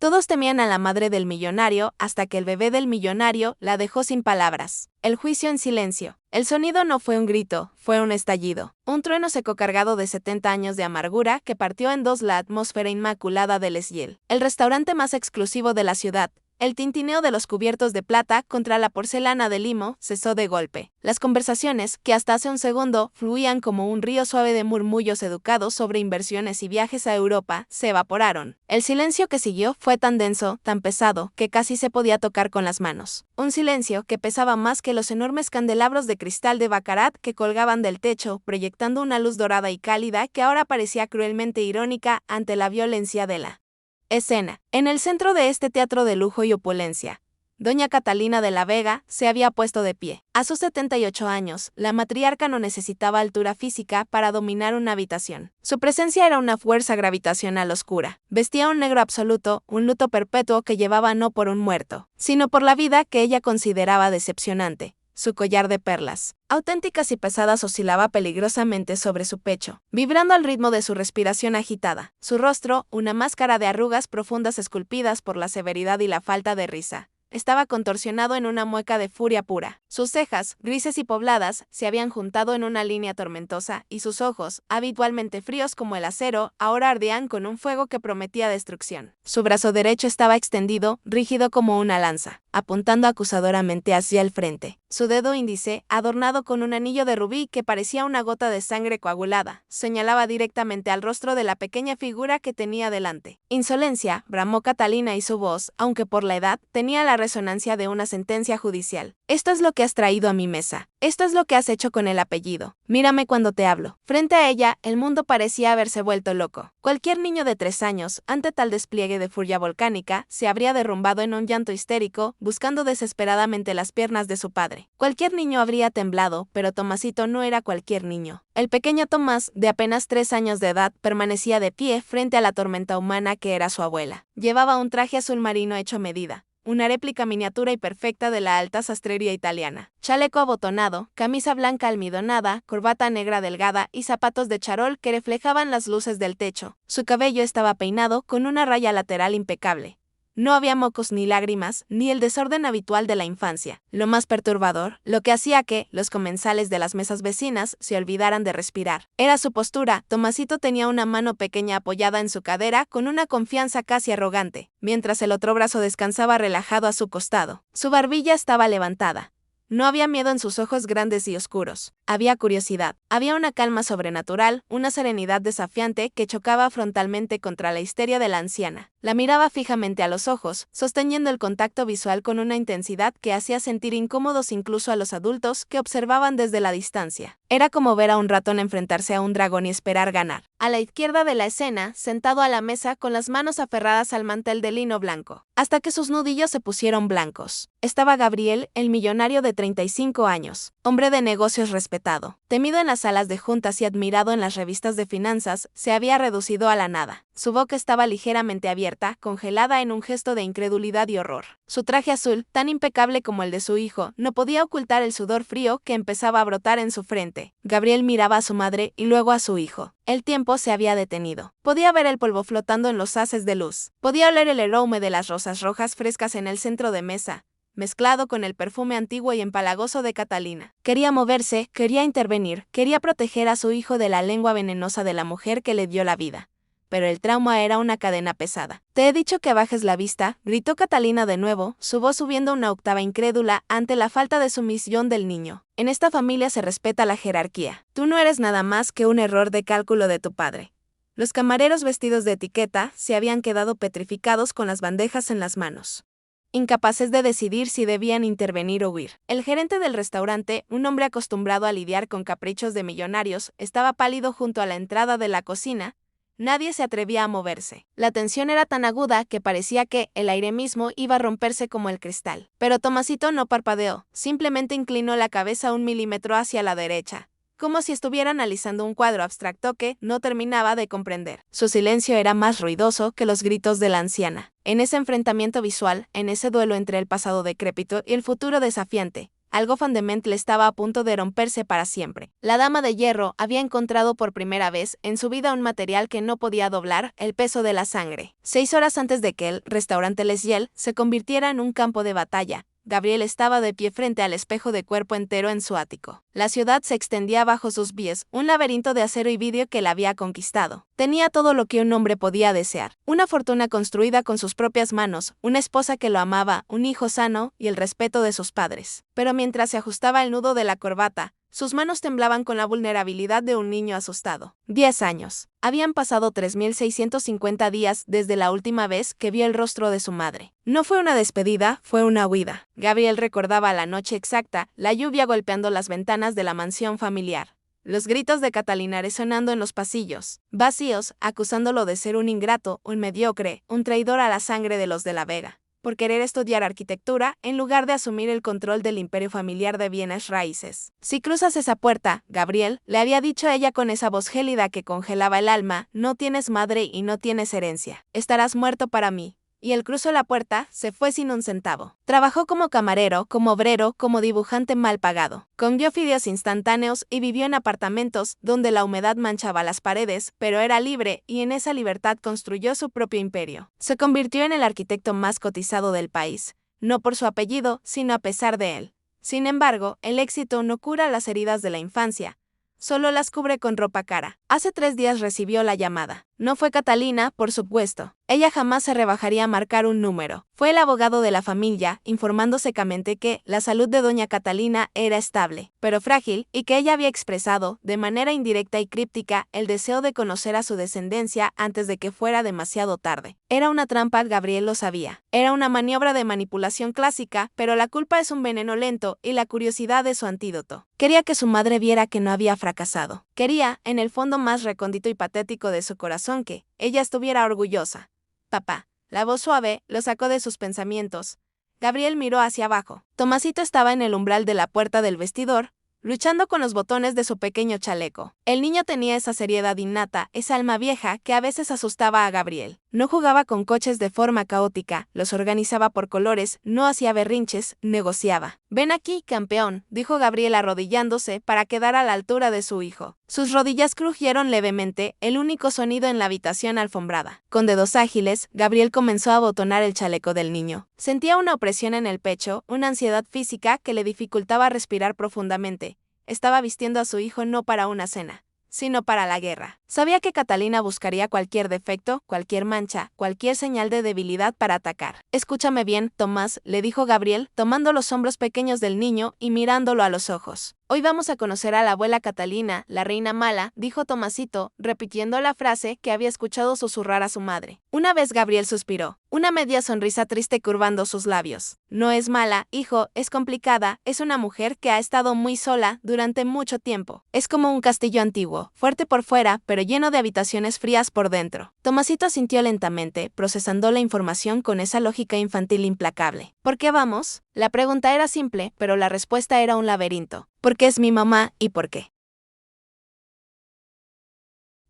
Todos temían a la madre del millonario hasta que el bebé del millonario la dejó sin palabras. El juicio en silencio. El sonido no fue un grito, fue un estallido. Un trueno seco cargado de 70 años de amargura que partió en dos la atmósfera inmaculada del Esgiel, el restaurante más exclusivo de la ciudad. El tintineo de los cubiertos de plata contra la porcelana de limo cesó de golpe. Las conversaciones, que hasta hace un segundo fluían como un río suave de murmullos educados sobre inversiones y viajes a Europa, se evaporaron. El silencio que siguió fue tan denso, tan pesado, que casi se podía tocar con las manos. Un silencio que pesaba más que los enormes candelabros de cristal de Baccarat que colgaban del techo, proyectando una luz dorada y cálida que ahora parecía cruelmente irónica ante la violencia de la escena. En el centro de este teatro de lujo y opulencia, doña Catalina de la Vega se había puesto de pie. A sus 78 años, la matriarca no necesitaba altura física para dominar una habitación. Su presencia era una fuerza gravitacional oscura. Vestía un negro absoluto, un luto perpetuo que llevaba no por un muerto, sino por la vida que ella consideraba decepcionante. Su collar de perlas, auténticas y pesadas, oscilaba peligrosamente sobre su pecho, vibrando al ritmo de su respiración agitada. Su rostro, una máscara de arrugas profundas esculpidas por la severidad y la falta de risa, estaba contorsionado en una mueca de furia pura. Sus cejas, grises y pobladas, se habían juntado en una línea tormentosa, y sus ojos, habitualmente fríos como el acero, ahora ardían con un fuego que prometía destrucción. Su brazo derecho estaba extendido, rígido como una lanza, apuntando acusadoramente hacia el frente. Su dedo índice, adornado con un anillo de rubí que parecía una gota de sangre coagulada, señalaba directamente al rostro de la pequeña figura que tenía delante. Insolencia, bramó Catalina, y su voz, aunque por la edad, tenía la resonancia de una sentencia judicial. Esto es lo que has traído a mi mesa. Esto es lo que has hecho con el apellido. Mírame cuando te hablo. Frente a ella, el mundo parecía haberse vuelto loco. Cualquier niño de 3 años, ante tal despliegue de furia volcánica, se habría derrumbado en un llanto histérico, buscando desesperadamente las piernas de su padre. Cualquier niño habría temblado, pero Tomasito no era cualquier niño. El pequeño Tomás, de apenas 3 años de edad, permanecía de pie frente a la tormenta humana que era su abuela. Llevaba un traje azul marino hecho a medida, una réplica miniatura y perfecta de la alta sastrería italiana. Chaleco abotonado, camisa blanca almidonada, corbata negra delgada y zapatos de charol que reflejaban las luces del techo. Su cabello estaba peinado con una raya lateral impecable. No había mocos ni lágrimas, ni el desorden habitual de la infancia. Lo más perturbador, lo que hacía que los comensales de las mesas vecinas se olvidaran de respirar, era su postura. Tomasito tenía una mano pequeña apoyada en su cadera con una confianza casi arrogante, mientras el otro brazo descansaba relajado a su costado. Su barbilla estaba levantada. No había miedo en sus ojos grandes y oscuros. Había curiosidad. Había una calma sobrenatural, una serenidad desafiante que chocaba frontalmente contra la histeria de la anciana. La miraba fijamente a los ojos, sosteniendo el contacto visual con una intensidad que hacía sentir incómodos incluso a los adultos que observaban desde la distancia. Era como ver a un ratón enfrentarse a un dragón y esperar ganar. A la izquierda de la escena, sentado a la mesa con las manos aferradas al mantel de lino blanco, hasta que sus nudillos se pusieron blancos, estaba Gabriel, el millonario de 35 años, hombre de negocios respetado. Temido en las salas de juntas y admirado en las revistas de finanzas, se había reducido a la nada. Su boca estaba ligeramente abierta, congelada en un gesto de incredulidad y horror. Su traje azul, tan impecable como el de su hijo, no podía ocultar el sudor frío que empezaba a brotar en su frente. Gabriel miraba a su madre y luego a su hijo. El tiempo se había detenido. Podía ver el polvo flotando en los haces de luz. Podía oler el aroma de las rosas rojas frescas en el centro de mesa, mezclado con el perfume antiguo y empalagoso de Catalina. Quería moverse, quería intervenir, quería proteger a su hijo de la lengua venenosa de la mujer que le dio la vida. Pero el trauma era una cadena pesada. «Te he dicho que bajes la vista», gritó Catalina de nuevo, su voz subiendo una octava incrédula ante la falta de sumisión del niño. «En esta familia se respeta la jerarquía. Tú no eres nada más que un error de cálculo de tu padre». Los camareros vestidos de etiqueta se habían quedado petrificados con las bandejas en las manos, incapaces de decidir si debían intervenir o huir. El gerente del restaurante, un hombre acostumbrado a lidiar con caprichos de millonarios, estaba pálido junto a la entrada de la cocina. Nadie se atrevía a moverse. La tensión era tan aguda que parecía que el aire mismo iba a romperse como el cristal. Pero Tomasito no parpadeó, simplemente inclinó la cabeza 1 milímetro hacia la derecha, como si estuviera analizando un cuadro abstracto que no terminaba de comprender. Su silencio era más ruidoso que los gritos de la anciana. En ese enfrentamiento visual, en ese duelo entre el pasado decrépito y el futuro desafiante, Algo fundamental estaba a punto de romperse para siempre. La Dama de Hierro había encontrado por primera vez en su vida un material que no podía doblar: el peso de la sangre. 6 horas antes de que el restaurante Les Yel se convirtiera en un campo de batalla, Gabriel estaba de pie frente al espejo de cuerpo entero en su ático. La ciudad se extendía bajo sus pies, un laberinto de acero y vidrio que la había conquistado. Tenía todo lo que un hombre podía desear: una fortuna construida con sus propias manos, una esposa que lo amaba, un hijo sano y el respeto de sus padres. Pero mientras se ajustaba el nudo de la corbata, sus manos temblaban con la vulnerabilidad de un niño asustado. 10 años. Habían pasado 3.650 días desde la última vez que vio el rostro de su madre. No fue una despedida, fue una huida. Gabriel recordaba la noche exacta, la lluvia golpeando las ventanas de la mansión familiar. Los gritos de Catalina resonando en los pasillos, vacíos, acusándolo de ser un ingrato, un mediocre, un traidor a la sangre de los de la Vega, por querer estudiar arquitectura en lugar de asumir el control del imperio familiar de bienes raíces. Si cruzas esa puerta, Gabriel, le había dicho ella con esa voz gélida que congelaba el alma, no tienes madre y no tienes herencia. Estarás muerto para mí. Y él cruzó la puerta, se fue sin un centavo. Trabajó como camarero, como obrero, como dibujante mal pagado. Comió fideos instantáneos y vivió en apartamentos donde la humedad manchaba las paredes, pero era libre y en esa libertad construyó su propio imperio. Se convirtió en el arquitecto más cotizado del país, no por su apellido, sino a pesar de él. Sin embargo, el éxito no cura las heridas de la infancia, solo las cubre con ropa cara. Hace 3 días recibió la llamada. No fue Catalina, por supuesto. Ella jamás se rebajaría a marcar un número. Fue el abogado de la familia, informando secamente que la salud de doña Catalina era estable, pero frágil, y que ella había expresado, de manera indirecta y críptica, el deseo de conocer a su descendencia antes de que fuera demasiado tarde. Era una trampa, Gabriel lo sabía. Era una maniobra de manipulación clásica, pero la culpa es un veneno lento y la curiosidad es su antídoto. Quería que su madre viera que no había fracasado. Quería, en el fondo más recóndito y patético de su corazón, que ella estuviera orgullosa. Papá. La voz suave lo sacó de sus pensamientos. Gabriel miró hacia abajo. Tomasito estaba en el umbral de la puerta del vestidor, luchando con los botones de su pequeño chaleco. El niño tenía esa seriedad innata, esa alma vieja que a veces asustaba a Gabriel. No jugaba con coches de forma caótica, los organizaba por colores, no hacía berrinches, negociaba. «Ven aquí, campeón», dijo Gabriel arrodillándose para quedar a la altura de su hijo. Sus rodillas crujieron levemente, el único sonido en la habitación alfombrada. Con dedos ágiles, Gabriel comenzó a abotonar el chaleco del niño. Sentía una opresión en el pecho, una ansiedad física que le dificultaba respirar profundamente. Estaba vistiendo a su hijo no para una cena, sino para la guerra. Sabía que Catalina buscaría cualquier defecto, cualquier mancha, cualquier señal de debilidad para atacar. «Escúchame bien, Tomás», le dijo Gabriel, tomando los hombros pequeños del niño y mirándolo a los ojos. «Hoy vamos a conocer a la abuela Catalina, la reina mala», dijo Tomasito, repitiendo la frase que había escuchado susurrar a su madre. Una vez Gabriel suspiró, una media sonrisa triste curvando sus labios. «No es mala, hijo, es complicada, es una mujer que ha estado muy sola durante mucho tiempo. Es como un castillo antiguo, fuerte por fuera, pero lleno de habitaciones frías por dentro». Tomasito asintió lentamente, procesando la información con esa lógica infantil implacable. «¿Por qué vamos?». La pregunta era simple, pero la respuesta era un laberinto. «Porque es mi mamá y por qué.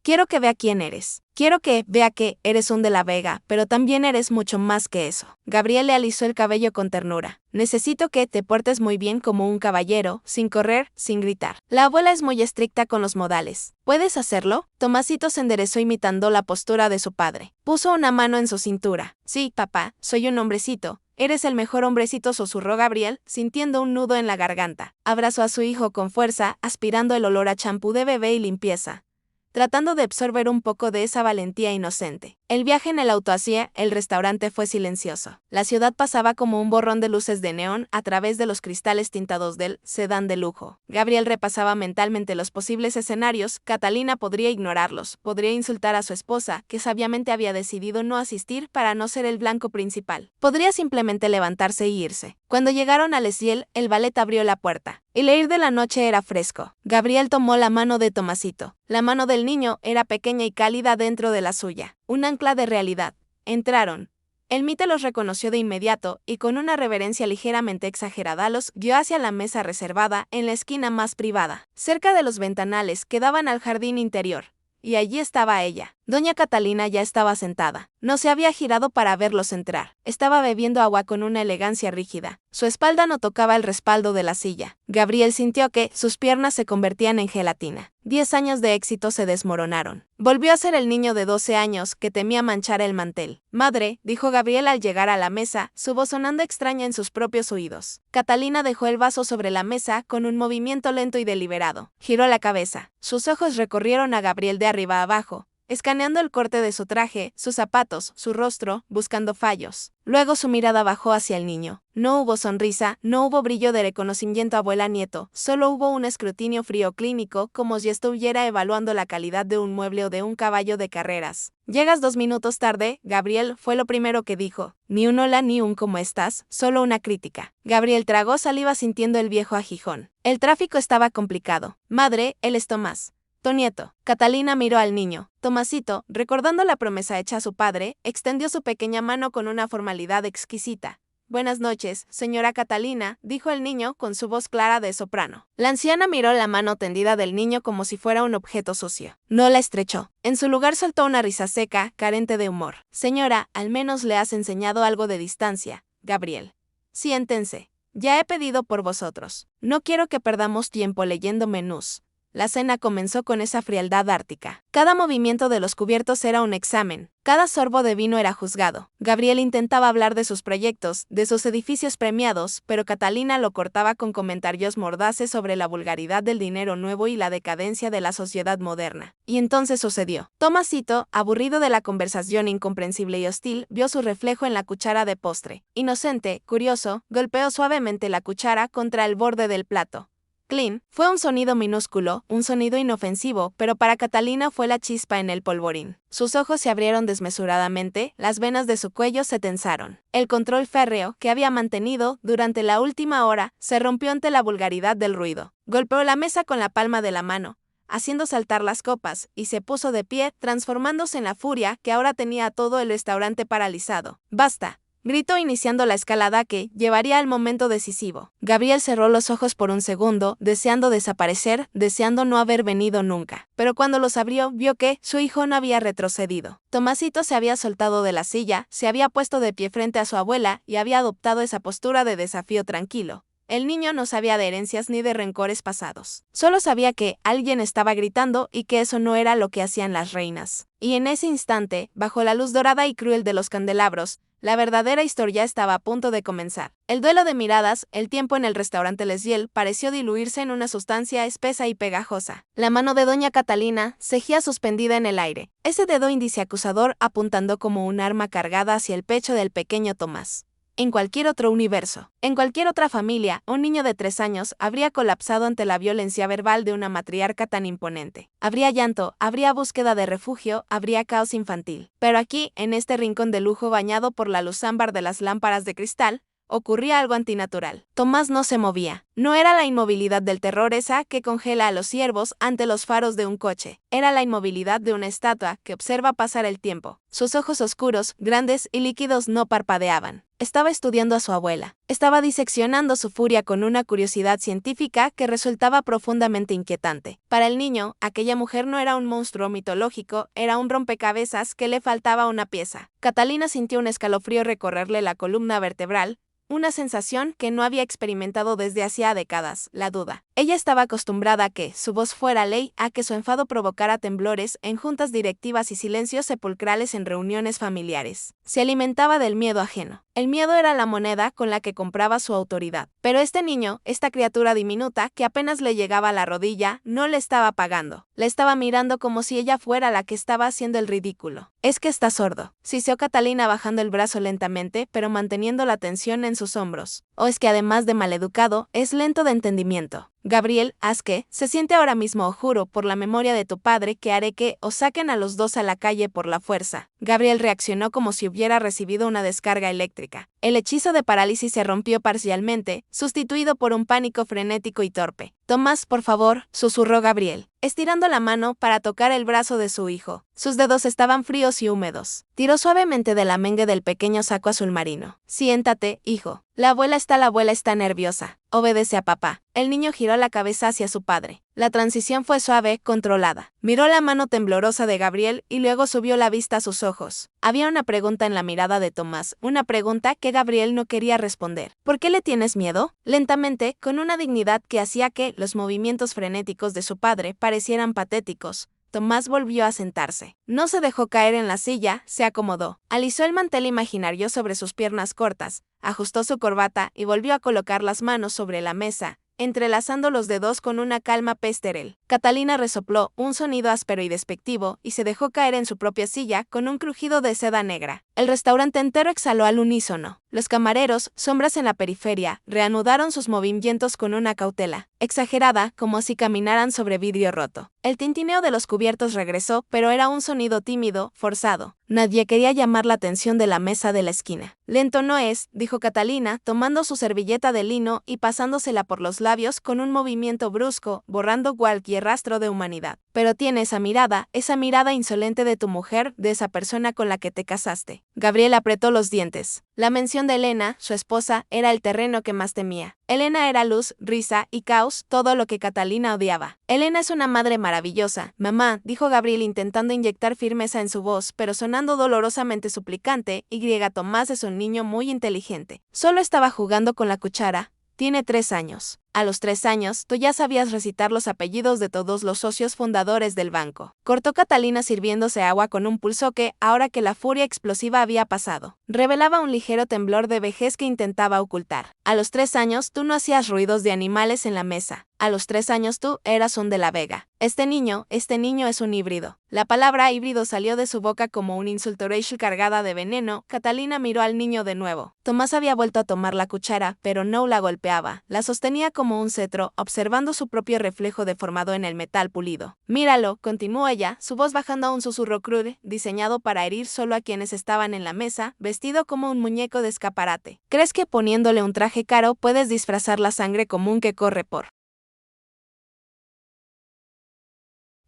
Quiero que vea quién eres. Quiero que vea que eres un de la Vega, pero también eres mucho más que eso». Gabriel le alisó el cabello con ternura. «Necesito que te portes muy bien como un caballero, sin correr, sin gritar. La abuela es muy estricta con los modales. ¿Puedes hacerlo?». Tomasito se enderezó imitando la postura de su padre. Puso una mano en su cintura. «Sí, papá, soy un hombrecito». «Eres el mejor hombrecito», susurró Gabriel, sintiendo un nudo en la garganta. Abrazó a su hijo con fuerza, aspirando el olor a champú de bebé y limpieza, tratando de absorber un poco de esa valentía inocente. El viaje en el auto hacia el restaurante fue silencioso. La ciudad pasaba como un borrón de luces de neón a través de los cristales tintados del sedán de lujo. Gabriel repasaba mentalmente los posibles escenarios. Catalina podría ignorarlos, podría insultar a su esposa, que sabiamente había decidido no asistir para no ser el blanco principal. Podría simplemente levantarse y irse. Cuando llegaron a Les Yel, el valet abrió la puerta. El aire de la noche era fresco. Gabriel tomó la mano de Tomasito. La mano del niño era pequeña y cálida dentro de la suya. Un ancla de realidad. Entraron. El mite los reconoció de inmediato y con una reverencia ligeramente exagerada los guió hacia la mesa reservada en la esquina más privada, cerca de los ventanales que daban al jardín interior. Y allí estaba ella, Doña Catalina ya estaba sentada. No se había girado para verlos entrar. Estaba bebiendo agua con una elegancia rígida. Su espalda no tocaba el respaldo de la silla. Gabriel sintió que sus piernas se convertían en gelatina. 10 años de éxito se desmoronaron. Volvió a ser el niño de 12 años que temía manchar el mantel. Madre, dijo Gabriel al llegar a la mesa, su voz sonando extraña en sus propios oídos. Catalina dejó el vaso sobre la mesa con un movimiento lento y deliberado. Giró la cabeza. Sus ojos recorrieron a Gabriel de arriba a abajo, escaneando el corte de su traje, sus zapatos, su rostro, buscando fallos. Luego su mirada bajó hacia el niño. No hubo sonrisa, no hubo brillo de reconocimiento abuela-nieto, solo hubo un escrutinio frío clínico, como si estuviera evaluando la calidad de un mueble o de un caballo de carreras. Llegas 2 minutos tarde, Gabriel, fue lo primero que dijo. Ni un hola ni un ¿cómo estás?, solo una crítica. Gabriel tragó saliva sintiendo el viejo agijón. El tráfico estaba complicado. Madre, él es Tomás. Tonieto. Catalina miró al niño. Tomasito, recordando la promesa hecha a su padre, extendió su pequeña mano con una formalidad exquisita. Buenas noches, señora Catalina, dijo el niño con su voz clara de soprano. La anciana miró la mano tendida del niño como si fuera un objeto sucio. No la estrechó. En su lugar soltó una risa seca, carente de humor. Señora, al menos le has enseñado algo de distancia, Gabriel. Siéntense. Ya he pedido por vosotros. No quiero que perdamos tiempo leyendo menús. La cena comenzó con esa frialdad ártica. Cada movimiento de los cubiertos era un examen. Cada sorbo de vino era juzgado. Gabriel intentaba hablar de sus proyectos, de sus edificios premiados, pero Catalina lo cortaba con comentarios mordaces sobre la vulgaridad del dinero nuevo y la decadencia de la sociedad moderna. Y entonces sucedió. Tomasito, aburrido de la conversación incomprensible y hostil, vio su reflejo en la cuchara de postre. Inocente, curioso, golpeó suavemente la cuchara contra el borde del plato. Clean, fue un sonido minúsculo, un sonido inofensivo, pero para Catalina fue la chispa en el polvorín. Sus ojos se abrieron desmesuradamente, las venas de su cuello se tensaron. El control férreo que había mantenido durante la última hora se rompió ante la vulgaridad del ruido. Golpeó la mesa con la palma de la mano, haciendo saltar las copas, y se puso de pie, transformándose en la furia que ahora tenía a todo el restaurante paralizado. ¡Basta!, gritó iniciando la escalada que llevaría al momento decisivo. Gabriel cerró los ojos por un segundo, deseando desaparecer, deseando no haber venido nunca. Pero cuando los abrió, vio que su hijo no había retrocedido. Tomasito se había soltado de la silla, se había puesto de pie frente a su abuela y había adoptado esa postura de desafío tranquilo. El niño no sabía de herencias ni de rencores pasados. Solo sabía que alguien estaba gritando y que eso no era lo que hacían las reinas. Y en ese instante, bajo la luz dorada y cruel de los candelabros, la verdadera historia estaba a punto de comenzar. El duelo de miradas, el tiempo en el restaurante Les Yel, pareció diluirse en una sustancia espesa y pegajosa. La mano de doña Catalina seguía suspendida en el aire, ese dedo índice acusador apuntando como un arma cargada hacia el pecho del pequeño Tomás. En cualquier otro universo, en cualquier otra familia, un niño de 3 años habría colapsado ante la violencia verbal de una matriarca tan imponente. Habría llanto, habría búsqueda de refugio, habría caos infantil. Pero aquí, en este rincón de lujo bañado por la luz ámbar de las lámparas de cristal, ocurría algo antinatural. Tomás no se movía. No era la inmovilidad del terror esa que congela a los ciervos ante los faros de un coche. Era la inmovilidad de una estatua que observa pasar el tiempo. Sus ojos oscuros, grandes y líquidos no parpadeaban. Estaba estudiando a su abuela. Estaba diseccionando su furia con una curiosidad científica que resultaba profundamente inquietante. Para el niño, aquella mujer no era un monstruo mitológico, era un rompecabezas que le faltaba una pieza. Catalina sintió un escalofrío recorrerle la columna vertebral, una sensación que no había experimentado desde hacía décadas, la duda. Ella estaba acostumbrada a que su voz fuera ley, a que su enfado provocara temblores en juntas directivas y silencios sepulcrales en reuniones familiares. Se alimentaba del miedo ajeno. El miedo era la moneda con la que compraba su autoridad. Pero este niño, esta criatura diminuta que apenas le llegaba a la rodilla, no le estaba pagando. La estaba mirando como si ella fuera la que estaba haciendo el ridículo. Es que está sordo, siseó Catalina bajando el brazo lentamente, pero manteniendo la tensión en sus hombros. O es que además de maleducado, es lento de entendimiento. Gabriel, haz que, se siente ahora mismo, juro, por la memoria de tu padre, que haré que os saquen a los dos a la calle por la fuerza. Gabriel reaccionó como si hubiera recibido una descarga eléctrica. El hechizo de parálisis se rompió parcialmente, sustituido por un pánico frenético y torpe. Tomás, por favor, susurró Gabriel, estirando la mano para tocar el brazo de su hijo. Sus dedos estaban fríos y húmedos. Tiró suavemente de la mengue del pequeño saco azul marino. Siéntate, hijo. La abuela está nerviosa. Obedece a papá. El niño giró la cabeza hacia su padre. La transición fue suave, controlada. Miró la mano temblorosa de Gabriel y luego subió la vista a sus ojos. Había una pregunta en la mirada de Tomás, una pregunta que Gabriel no quería responder. ¿Por qué le tienes miedo? Lentamente, con una dignidad que hacía que los movimientos frenéticos de su padre parecieran patéticos, Tomás volvió a sentarse. No se dejó caer en la silla, se acomodó. Alisó el mantel imaginario sobre sus piernas cortas, ajustó su corbata y volvió a colocar las manos sobre la mesa, entrelazando los dedos con una calma pesтерil. Catalina resopló un sonido áspero y despectivo y se dejó caer en su propia silla con un crujido de seda negra. El restaurante entero exhaló al unísono. Los camareros, sombras en la periferia, reanudaron sus movimientos con una cautela exagerada, como si caminaran sobre vidrio roto. El tintineo de los cubiertos regresó, pero era un sonido tímido, forzado. Nadie quería llamar la atención de la mesa de la esquina. Lento no es, dijo Catalina, tomando su servilleta de lino y pasándosela por los labios con un movimiento brusco, borrando cualquier rastro de humanidad. Pero tiene esa mirada insolente de tu mujer, de esa persona con la que te casaste. Gabriel apretó los dientes. La mención de Elena, su esposa, era el terreno que más temía. Elena era luz, risa y caos, todo lo que Catalina odiaba. Elena es una madre maravillosa, mamá, dijo Gabriel intentando inyectar firmeza en su voz, pero sonando dolorosamente suplicante, Tomás es un niño muy inteligente. Solo estaba jugando con la cuchara. Tiene 3 años. A los 3 años, tú ya sabías recitar los apellidos de todos los socios fundadores del banco. Cortó Catalina sirviéndose agua con un pulso que, ahora que la furia explosiva había pasado, revelaba un ligero temblor de vejez que intentaba ocultar. A los 3 años, tú no hacías ruidos de animales en la mesa. A los 3 años tú eras un de la Vega. Este niño es un híbrido. La palabra híbrido salió de su boca como un insulto racial cargada de veneno. Catalina miró al niño de nuevo. Tomás había vuelto a tomar la cuchara, pero no la golpeaba. La sostenía como un cetro, observando su propio reflejo deformado en el metal pulido. Míralo, continuó ella, su voz bajando a un susurro crudo, diseñado para herir solo a quienes estaban en la mesa, vestido como un muñeco de escaparate. ¿Crees que poniéndole un traje caro puedes disfrazar la sangre común que corre por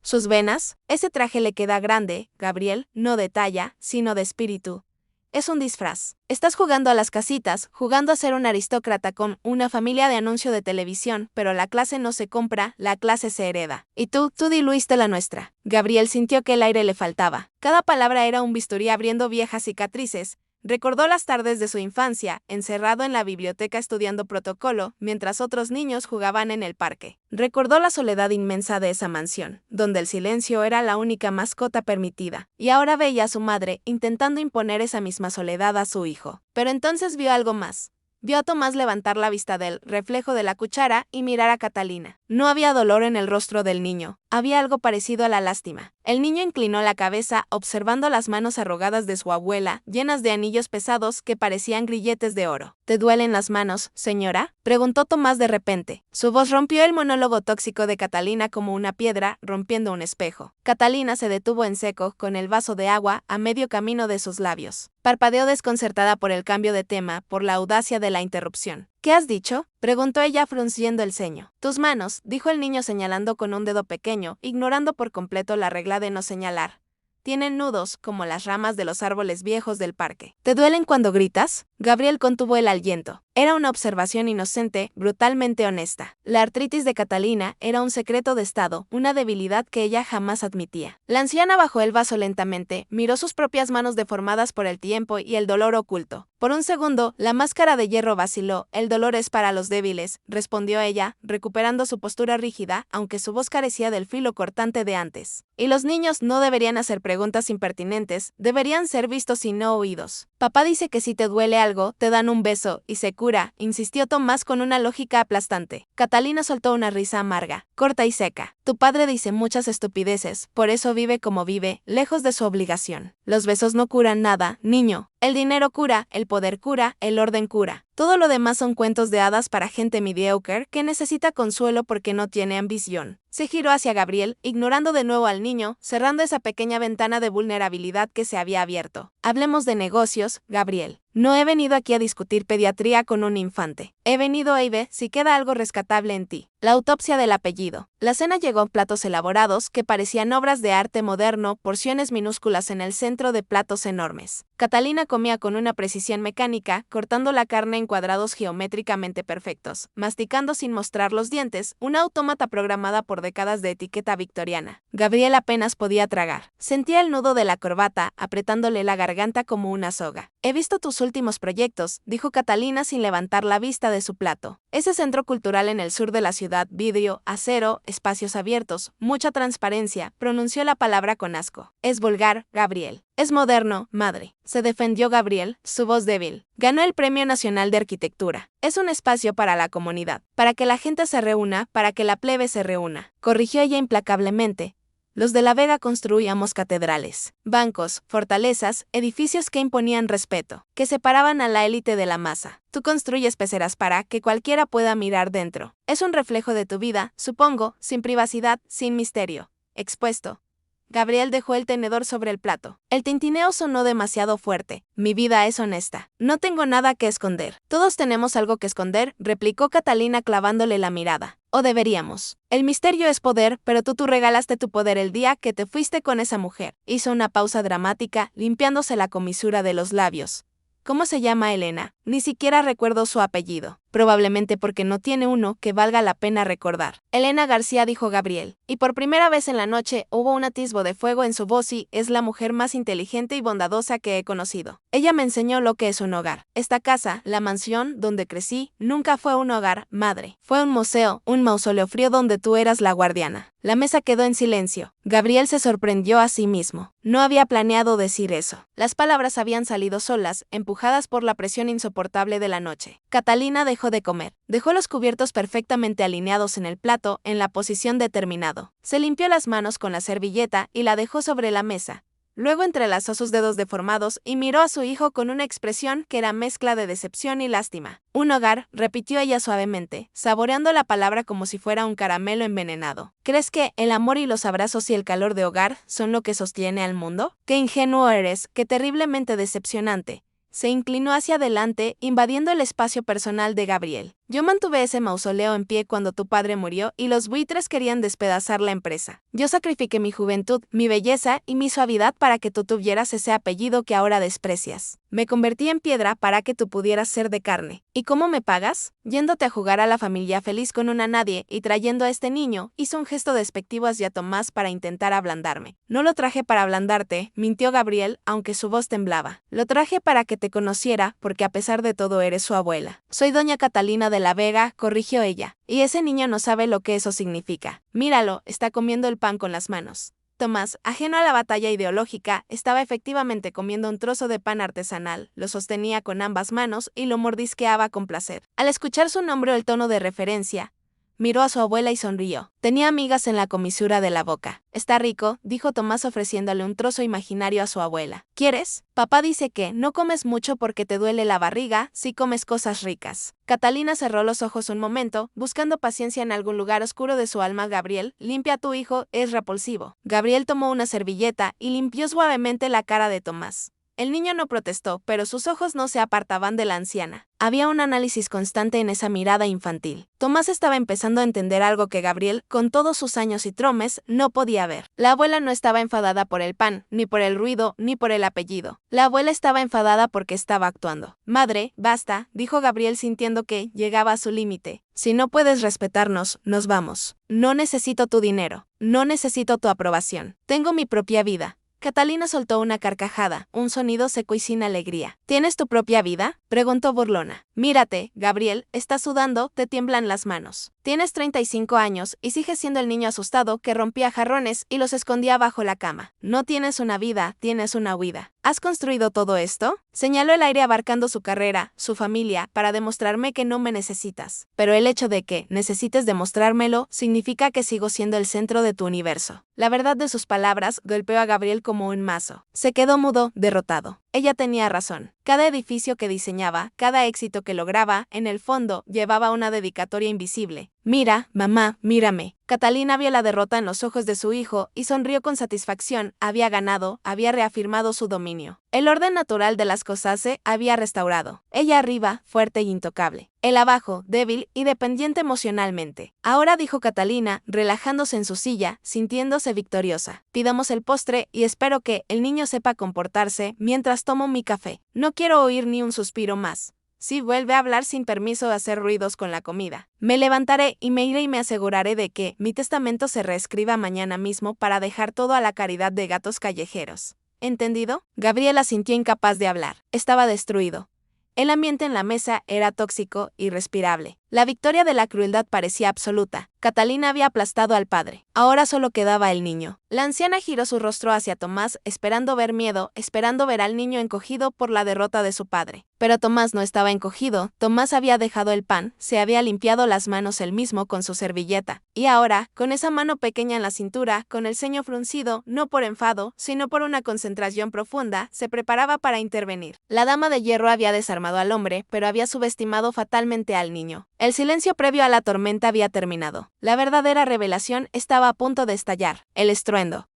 sus venas? Ese traje le queda grande, Gabriel, no de talla, sino de espíritu. Es un disfraz. Estás jugando a las casitas, jugando a ser un aristócrata con una familia de anuncio de televisión, pero la clase no se compra, la clase se hereda. Y tú diluiste la nuestra. Gabriel sintió que el aire le faltaba. Cada palabra era un bisturí abriendo viejas cicatrices. Recordó las tardes de su infancia, encerrado en la biblioteca estudiando protocolo, mientras otros niños jugaban en el parque. Recordó la soledad inmensa de esa mansión, donde el silencio era la única mascota permitida, y ahora veía a su madre intentando imponer esa misma soledad a su hijo. Pero entonces vio algo más. Vio a Tomás levantar la vista del reflejo de la cuchara y mirar a Catalina. No había dolor en el rostro del niño, había algo parecido a la lástima. El niño inclinó la cabeza, observando las manos arrugadas de su abuela, llenas de anillos pesados que parecían grilletes de oro. ¿Te duelen las manos, señora?, preguntó Tomás de repente. Su voz rompió el monólogo tóxico de Catalina como una piedra rompiendo un espejo. Catalina se detuvo en seco, con el vaso de agua a medio camino de sus labios. Parpadeó desconcertada por el cambio de tema, por la audacia de la interrupción. ¿Qué has dicho?, preguntó ella frunciendo el ceño. Tus manos, dijo el niño señalando con un dedo pequeño, ignorando por completo la regla de no señalar. Tienen nudos, como las ramas de los árboles viejos del parque. ¿Te duelen cuando gritas? Gabriel contuvo el aliento. Era una observación inocente, brutalmente honesta. La artritis de Catalina era un secreto de estado, una debilidad que ella jamás admitía. La anciana bajó el vaso lentamente, miró sus propias manos deformadas por el tiempo y el dolor oculto. Por un segundo, la máscara de hierro vaciló. El dolor es para los débiles, respondió ella, recuperando su postura rígida, aunque su voz carecía del filo cortante de antes. Y los niños no deberían hacer preguntas impertinentes, deberían ser vistos y no oídos. Papá dice que si te duele algo, te dan un beso, y se cura, insistió Tomás con una lógica aplastante. Catalina soltó una risa amarga, corta y seca. Tu padre dice muchas estupideces, por eso vive como vive, lejos de su obligación. Los besos no curan nada, niño. El dinero cura, el poder cura, el orden cura. Todo lo demás son cuentos de hadas para gente mediocre que necesita consuelo porque no tiene ambición. Se giró hacia Gabriel, ignorando de nuevo al niño, cerrando esa pequeña ventana de vulnerabilidad que se había abierto. Hablemos de negocios, Gabriel. No he venido aquí a discutir pediatría con un infante. He venido a ver si queda algo rescatable en ti. La autopsia del apellido. La cena llegó en platos elaborados que parecían obras de arte moderno, porciones minúsculas en el centro de platos enormes. Catalina comía con una precisión mecánica, cortando la carne en cuadrados geométricamente perfectos, masticando sin mostrar los dientes, una autómata programada por décadas de etiqueta victoriana. Gabriel apenas podía tragar. Sentía el nudo de la corbata, apretándole la garganta como una soga. He visto tus últimos proyectos, dijo Catalina sin levantar la vista de su plato. Ese centro cultural en el sur de la ciudad, vidrio, acero, espacios abiertos, mucha transparencia, pronunció la palabra con asco. Es vulgar, Gabriel. Es moderno, madre. Se defendió Gabriel, su voz débil. Ganó el Premio Nacional de Arquitectura. Es un espacio para la comunidad, para que la gente se reúna, para que la plebe se reúna. Corrigió ella implacablemente. Los de La Vega construíamos catedrales, bancos, fortalezas, edificios que imponían respeto, que separaban a la élite de la masa. Tú construyes peceras para que cualquiera pueda mirar dentro. Es un reflejo de tu vida, supongo, sin privacidad, sin misterio. Expuesto. Gabriel dejó el tenedor sobre el plato. El tintineo sonó demasiado fuerte. Mi vida es honesta. No tengo nada que esconder. Todos tenemos algo que esconder, replicó Catalina clavándole la mirada. O deberíamos. El misterio es poder, pero tú regalaste tu poder el día que te fuiste con esa mujer. Hizo una pausa dramática, limpiándose la comisura de los labios. ¿Cómo se llama Elena? Ni siquiera recuerdo su apellido. Probablemente porque no tiene uno que valga la pena recordar. Elena García, dijo Gabriel. Y por primera vez en la noche hubo un atisbo de fuego en su voz y es la mujer más inteligente y bondadosa que he conocido. Ella me enseñó lo que es un hogar. Esta casa, la mansión donde crecí, nunca fue un hogar, madre. Fue un museo, un mausoleo frío donde tú eras la guardiana. La mesa quedó en silencio. Gabriel se sorprendió a sí mismo. No había planeado decir eso. Las palabras habían salido solas, empujadas por la presión insoportable de la noche. Catalina dejó de comer. Dejó los cubiertos perfectamente alineados en el plato, en la posición determinado. Se limpió las manos con la servilleta y la dejó sobre la mesa. Luego entrelazó sus dedos deformados y miró a su hijo con una expresión que era mezcla de decepción y lástima. Un hogar, repitió ella suavemente, saboreando la palabra como si fuera un caramelo envenenado. ¿Crees que el amor y los abrazos y el calor de hogar son lo que sostiene al mundo? ¡Qué ingenuo eres! ¡Qué terriblemente decepcionante! Se inclinó hacia adelante, invadiendo el espacio personal de Gabriel. Yo mantuve ese mausoleo en pie cuando tu padre murió y los buitres querían despedazar la empresa. Yo sacrifiqué mi juventud, mi belleza y mi suavidad para que tú tuvieras ese apellido que ahora desprecias. Me convertí en piedra para que tú pudieras ser de carne. ¿Y cómo me pagas? Yéndote a jugar a la familia feliz con una nadie y trayendo a este niño, hizo un gesto despectivo hacia Tomás para intentar ablandarme. No lo traje para ablandarte, mintió Gabriel, aunque su voz temblaba. Lo traje para que te conociera, porque a pesar de todo eres su abuela. Soy doña Catalina de La Vega, corrigió ella. Y ese niño no sabe lo que eso significa. Míralo, está comiendo el pan con las manos. Tomás, ajeno a la batalla ideológica, estaba efectivamente comiendo un trozo de pan artesanal, lo sostenía con ambas manos y lo mordisqueaba con placer. Al escuchar su nombre o el tono de referencia, miró a su abuela y sonrió. Tenía amigas en la comisura de la boca. Está rico, dijo Tomás ofreciéndole un trozo imaginario a su abuela. ¿Quieres? Papá dice que no comes mucho porque te duele la barriga si comes cosas ricas. Catalina cerró los ojos un momento, buscando paciencia en algún lugar oscuro de su alma. Gabriel, limpia a tu hijo, es repulsivo. Gabriel tomó una servilleta y limpió suavemente la cara de Tomás. El niño no protestó, pero sus ojos no se apartaban de la anciana. Había un análisis constante en esa mirada infantil. Tomás estaba empezando a entender algo que Gabriel, con todos sus años y tromes, no podía ver. La abuela no estaba enfadada por el pan, ni por el ruido, ni por el apellido. La abuela estaba enfadada porque estaba actuando. Madre, basta, dijo Gabriel sintiendo que llegaba a su límite. Si no puedes respetarnos, nos vamos. No necesito tu dinero. No necesito tu aprobación. Tengo mi propia vida. Catalina soltó una carcajada, un sonido seco y sin alegría. ¿Tienes tu propia vida?, preguntó burlona. Mírate, Gabriel, estás sudando, te tiemblan las manos. Tienes 35 años y sigues siendo el niño asustado que rompía jarrones y los escondía bajo la cama. No tienes una vida, tienes una huida. ¿Has construido todo esto? Señaló el aire abarcando su carrera, su familia, para demostrarme que no me necesitas. Pero el hecho de que necesites demostrármelo significa que sigo siendo el centro de tu universo. La verdad de sus palabras golpeó a Gabriel como un mazo. Se quedó mudo, derrotado. Ella tenía razón. Cada edificio que diseñaba, cada éxito que lograba, en el fondo, llevaba una dedicatoria invisible. Mira, mamá, mírame. Catalina vio la derrota en los ojos de su hijo y sonrió con satisfacción. Había ganado, había reafirmado su dominio. El orden natural de las cosas se había restaurado. Ella arriba, fuerte e intocable. Él abajo, débil y dependiente emocionalmente. Ahora, dijo Catalina, relajándose en su silla, sintiéndose victoriosa. Pidamos el postre y espero que el niño sepa comportarse mientras tomo mi café. No quiero oír ni un suspiro más. Si vuelve a hablar sin permiso de hacer ruidos con la comida, me levantaré y me iré y me aseguraré de que mi testamento se reescriba mañana mismo para dejar todo a la caridad de gatos callejeros. ¿Entendido? Gabriela sintió incapaz de hablar. Estaba destruido. El ambiente en la mesa era tóxico, irrespirable. La victoria de la crueldad parecía absoluta. Catalina había aplastado al padre. Ahora solo quedaba el niño. La anciana giró su rostro hacia Tomás, esperando ver miedo, esperando ver al niño encogido por la derrota de su padre. Pero Tomás no estaba encogido. Tomás había dejado el pan, se había limpiado las manos él mismo con su servilleta. Y ahora, con esa mano pequeña en la cintura, con el ceño fruncido, no por enfado, sino por una concentración profunda, se preparaba para intervenir. La dama de hierro había desarmado al hombre, pero había subestimado fatalmente al niño. El silencio previo a la tormenta había terminado. La verdadera revelación estaba a punto de estallar. El estruendo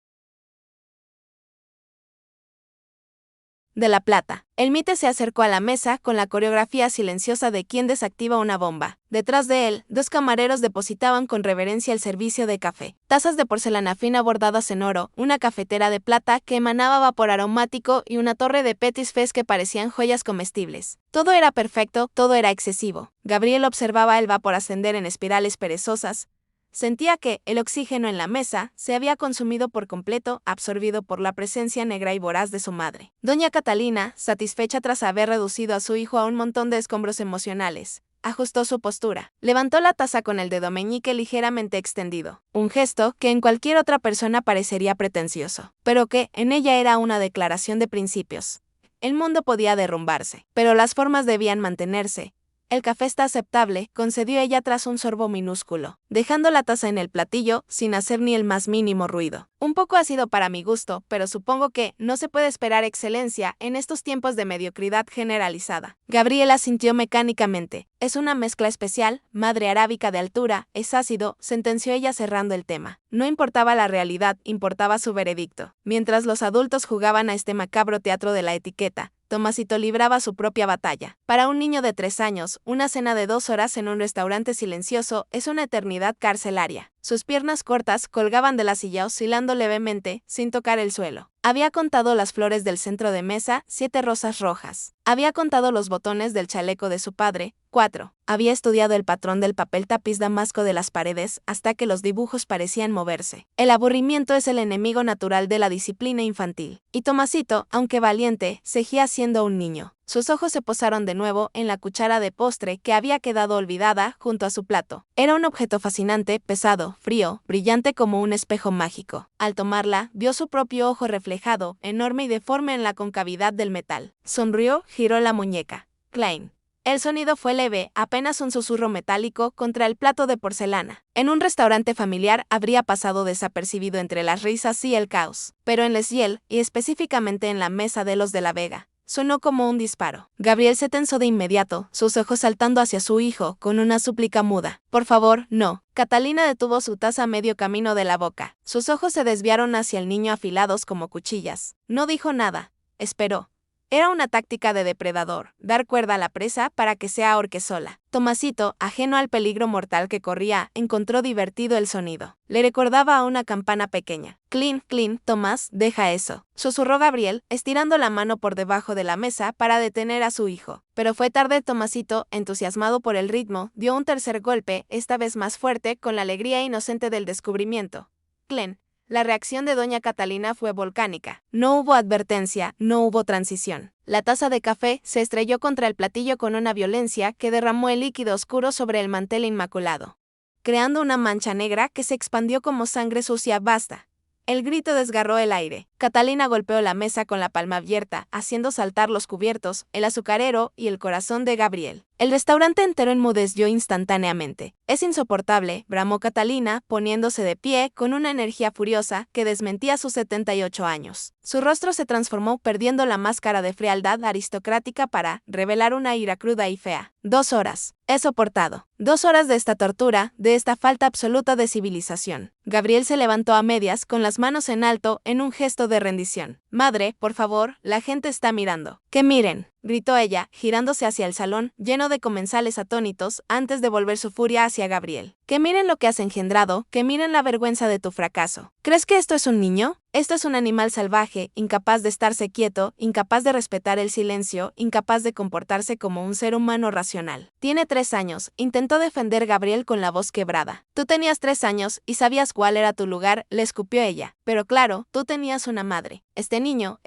de la plata. El Mite se acercó a la mesa con la coreografía silenciosa de quien desactiva una bomba. Detrás de él, dos camareros depositaban con reverencia el servicio de café. Tazas de porcelana fina bordadas en oro, una cafetera de plata que emanaba vapor aromático y una torre de petit fés que parecían joyas comestibles. Todo era perfecto, todo era excesivo. Gabriel observaba el vapor ascender en espirales perezosas. Sentía que el oxígeno en la mesa se había consumido por completo, absorbido por la presencia negra y voraz de su madre. Doña Catalina, satisfecha tras haber reducido a su hijo a un montón de escombros emocionales, ajustó su postura. Levantó la taza con el dedo meñique ligeramente extendido, un gesto que en cualquier otra persona parecería pretencioso, pero que en ella era una declaración de principios. El mundo podía derrumbarse, pero las formas debían mantenerse. El café está aceptable, concedió ella tras un sorbo minúsculo, dejando la taza en el platillo sin hacer ni el más mínimo ruido. Un poco ácido para mi gusto, pero supongo que no se puede esperar excelencia en estos tiempos de mediocridad generalizada. Gabriela sintió mecánicamente. Es una mezcla especial, madre arábica de altura, es ácido, sentenció ella cerrando el tema. No importaba la realidad, importaba su veredicto. Mientras los adultos jugaban a este macabro teatro de la etiqueta, Tomasito libraba su propia batalla. Para un niño de 3 años, una cena de 2 horas en un restaurante silencioso es una eternidad carcelaria. Sus piernas cortas colgaban de la silla oscilando levemente, sin tocar el suelo. Había contado las flores del centro de mesa, 7 rosas rojas. Había contado los botones del chaleco de su padre, 4. Había estudiado el patrón del papel tapiz damasco de las paredes hasta que los dibujos parecían moverse. El aburrimiento es el enemigo natural de la disciplina infantil. Y Tomasito, aunque valiente, seguía siendo un niño. Sus ojos se posaron de nuevo en la cuchara de postre que había quedado olvidada junto a su plato. Era un objeto fascinante, pesado, frío, brillante como un espejo mágico. Al tomarla, vio su propio ojo reflejado, enorme y deforme en la concavidad del metal. Sonrió, giró la muñeca. Klein. El sonido fue leve, apenas un susurro metálico contra el plato de porcelana. En un restaurante familiar habría pasado desapercibido entre las risas y el caos, pero en Les Yel, y específicamente en la mesa de los de la Vega, sonó como un disparo. Gabriel se tensó de inmediato, sus ojos saltando hacia su hijo, con una súplica muda. Por favor, no. Catalina detuvo su taza a medio camino de la boca. Sus ojos se desviaron hacia el niño afilados como cuchillas. No dijo nada. Esperó. Era una táctica de depredador, dar cuerda a la presa para que se ahorque sola. Tomasito, ajeno al peligro mortal que corría, encontró divertido el sonido. Le recordaba a una campana pequeña. Clean, Tomás, deja eso, susurró Gabriel, estirando la mano por debajo de la mesa para detener a su hijo. Pero fue tarde. Tomasito, entusiasmado por el ritmo, dio un tercer golpe, esta vez más fuerte, con la alegría inocente del descubrimiento. Clean. La reacción de doña Catalina fue volcánica. No hubo advertencia, no hubo transición. La taza de café se estrelló contra el platillo con una violencia que derramó el líquido oscuro sobre el mantel inmaculado, creando una mancha negra que se expandió como sangre sucia. Basta. El grito desgarró el aire. Catalina golpeó la mesa con la palma abierta, haciendo saltar los cubiertos, el azucarero y el corazón de Gabriel. El restaurante entero enmudeció instantáneamente. Es insoportable, bramó Catalina, poniéndose de pie con una energía furiosa que desmentía sus 78 años. Su rostro se transformó perdiendo la máscara de frialdad aristocrática para revelar una ira cruda y fea. 2 horas. He soportado 2 horas de esta tortura, de esta falta absoluta de civilización. Gabriel se levantó a medias con las manos en alto en un gesto de rendición. Madre, por favor, la gente está mirando. ¡Que miren!, gritó ella, girándose hacia el salón, lleno de comensales atónitos, antes de volver su furia hacia Gabriel. ¡Que miren lo que has engendrado! ¡Que miren la vergüenza de tu fracaso! ¿Crees que esto es un niño? Esto es un animal salvaje, incapaz de estarse quieto, incapaz de respetar el silencio, incapaz de comportarse como un ser humano racional. Tiene 3 años, intentó defender Gabriel con la voz quebrada. Tú tenías 3 años y sabías cuál era tu lugar, le escupió ella. Pero claro, tú tenías una madre. Este niño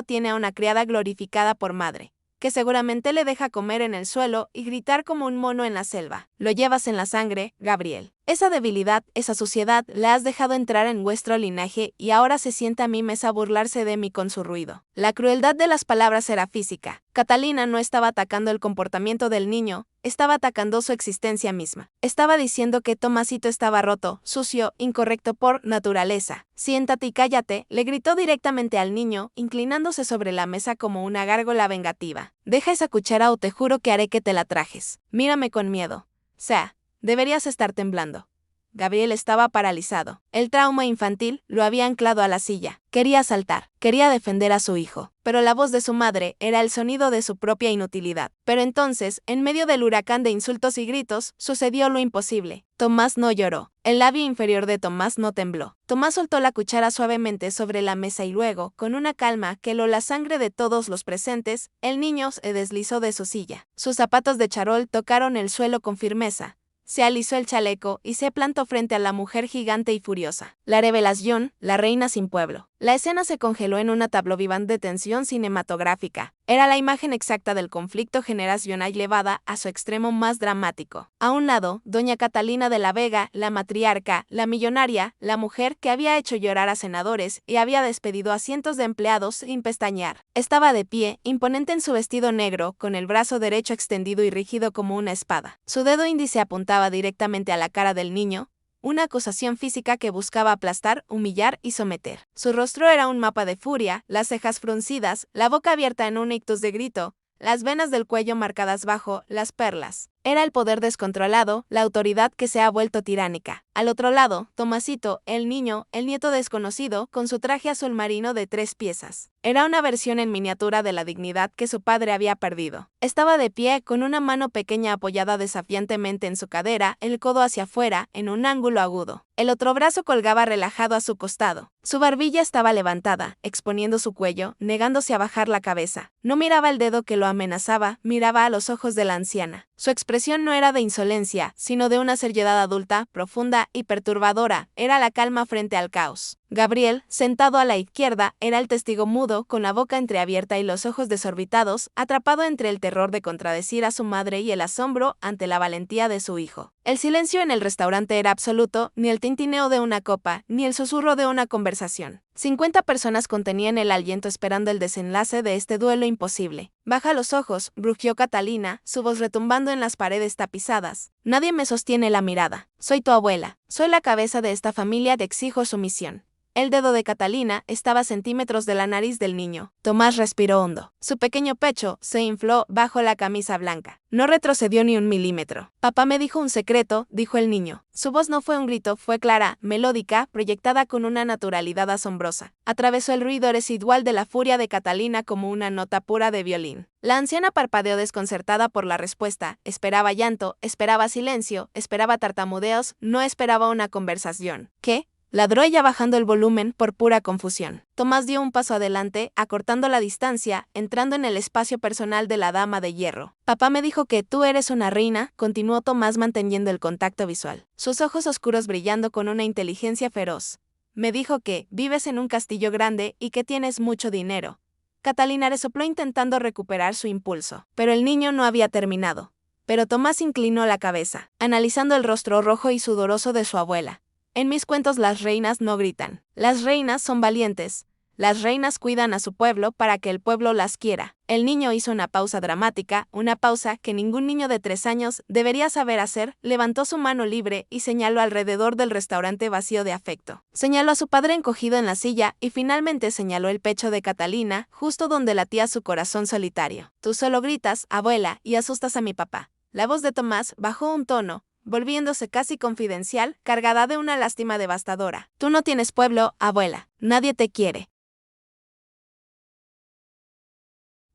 tiene a una criada glorificada por madre, que seguramente le deja comer en el suelo y gritar como un mono en la selva. Lo llevas en la sangre, Gabriel. Esa debilidad, esa suciedad, la has dejado entrar en vuestro linaje y ahora se sienta a mi mesa a burlarse de mí con su ruido. La crueldad de las palabras era física. Catalina no estaba atacando el comportamiento del niño, estaba atacando su existencia misma. Estaba diciendo que Tomasito estaba roto, sucio, incorrecto por naturaleza. Siéntate y cállate, le gritó directamente al niño, inclinándose sobre la mesa como una gárgola vengativa. Deja esa cuchara o te juro que haré que te la trajes. Mírame con miedo. Sea, deberías estar temblando. Gabriel estaba paralizado. El trauma infantil lo había anclado a la silla. Quería saltar, quería defender a su hijo, pero la voz de su madre era el sonido de su propia inutilidad. Pero entonces, en medio del huracán de insultos y gritos, sucedió lo imposible. Tomás no lloró. El labio inferior de Tomás no tembló. Tomás soltó la cuchara suavemente sobre la mesa y luego, con una calma que heló la sangre de todos los presentes, el niño se deslizó de su silla. Sus zapatos de charol tocaron el suelo con firmeza. Se alisó el chaleco y se plantó frente a la mujer gigante y furiosa. La revelación, la reina sin pueblo. La escena se congeló en una tableau vivant de tensión cinematográfica. Era la imagen exacta del conflicto generacional llevada a su extremo más dramático. A un lado, doña Catalina de la Vega, la matriarca, la millonaria, la mujer que había hecho llorar a senadores y había despedido a cientos de empleados sin pestañear. Estaba de pie, imponente en su vestido negro, con el brazo derecho extendido y rígido como una espada. Su dedo índice apuntaba directamente a la cara del niño, una acusación física que buscaba aplastar, humillar y someter. Su rostro era un mapa de furia, las cejas fruncidas, la boca abierta en un ictus de grito, las venas del cuello marcadas bajo las perlas. Era el poder descontrolado, la autoridad que se ha vuelto tiránica. Al otro lado, Tomasito, el niño, el nieto desconocido, con su traje azul marino de 3 piezas. Era una versión en miniatura de la dignidad que su padre había perdido. Estaba de pie, con una mano pequeña apoyada desafiantemente en su cadera, el codo hacia afuera, en un ángulo agudo. El otro brazo colgaba relajado a su costado. Su barbilla estaba levantada, exponiendo su cuello, negándose a bajar la cabeza. No miraba el dedo que lo amenazaba, miraba a los ojos de la anciana. Su expresión no era de insolencia, sino de una seriedad adulta, profunda y perturbadora. Era la calma frente al caos. Gabriel, sentado a la izquierda, era el testigo mudo, con la boca entreabierta y los ojos desorbitados, atrapado entre el terror de contradecir a su madre y el asombro ante la valentía de su hijo. El silencio en el restaurante era absoluto, ni el tintineo de una copa, ni el susurro de una conversación. 50 personas contenían el aliento esperando el desenlace de este duelo imposible. Baja los ojos, rugió Catalina, su voz retumbando en las paredes tapizadas. Nadie me sostiene la mirada. Soy tu abuela. Soy la cabeza de esta familia, te exijo sumisión. El dedo de Catalina estaba a centímetros de la nariz del niño. Tomás respiró hondo. Su pequeño pecho se infló bajo la camisa blanca. No retrocedió ni un milímetro. Papá me dijo un secreto, dijo el niño. Su voz no fue un grito, fue clara, melódica, proyectada con una naturalidad asombrosa. Atravesó el ruido residual de la furia de Catalina como una nota pura de violín. La anciana parpadeó desconcertada por la respuesta. Esperaba llanto, esperaba silencio, esperaba tartamudeos, no esperaba una conversación. ¿Qué? Ladró ella bajando el volumen por pura confusión. Tomás dio un paso adelante, acortando la distancia, entrando en el espacio personal de la dama de hierro. Papá me dijo que tú eres una reina, continuó Tomás manteniendo el contacto visual. Sus ojos oscuros brillando con una inteligencia feroz. Me dijo que vives en un castillo grande y que tienes mucho dinero. Catalina resopló intentando recuperar su impulso, pero el niño no había terminado. Pero Tomás inclinó la cabeza, analizando el rostro rojo y sudoroso de su abuela. En mis cuentos las reinas no gritan. Las reinas son valientes. Las reinas cuidan a su pueblo para que el pueblo las quiera. El niño hizo una pausa dramática, una pausa que ningún niño de 3 años debería saber hacer, levantó su mano libre y señaló alrededor del restaurante vacío de afecto. Señaló a su padre encogido en la silla y finalmente señaló el pecho de Catalina, justo donde latía su corazón solitario. Tú solo gritas, abuela, y asustas a mi papá. La voz de Tomás bajó un tono, volviéndose casi confidencial, cargada de una lástima devastadora. Tú no tienes pueblo, abuela. Nadie te quiere.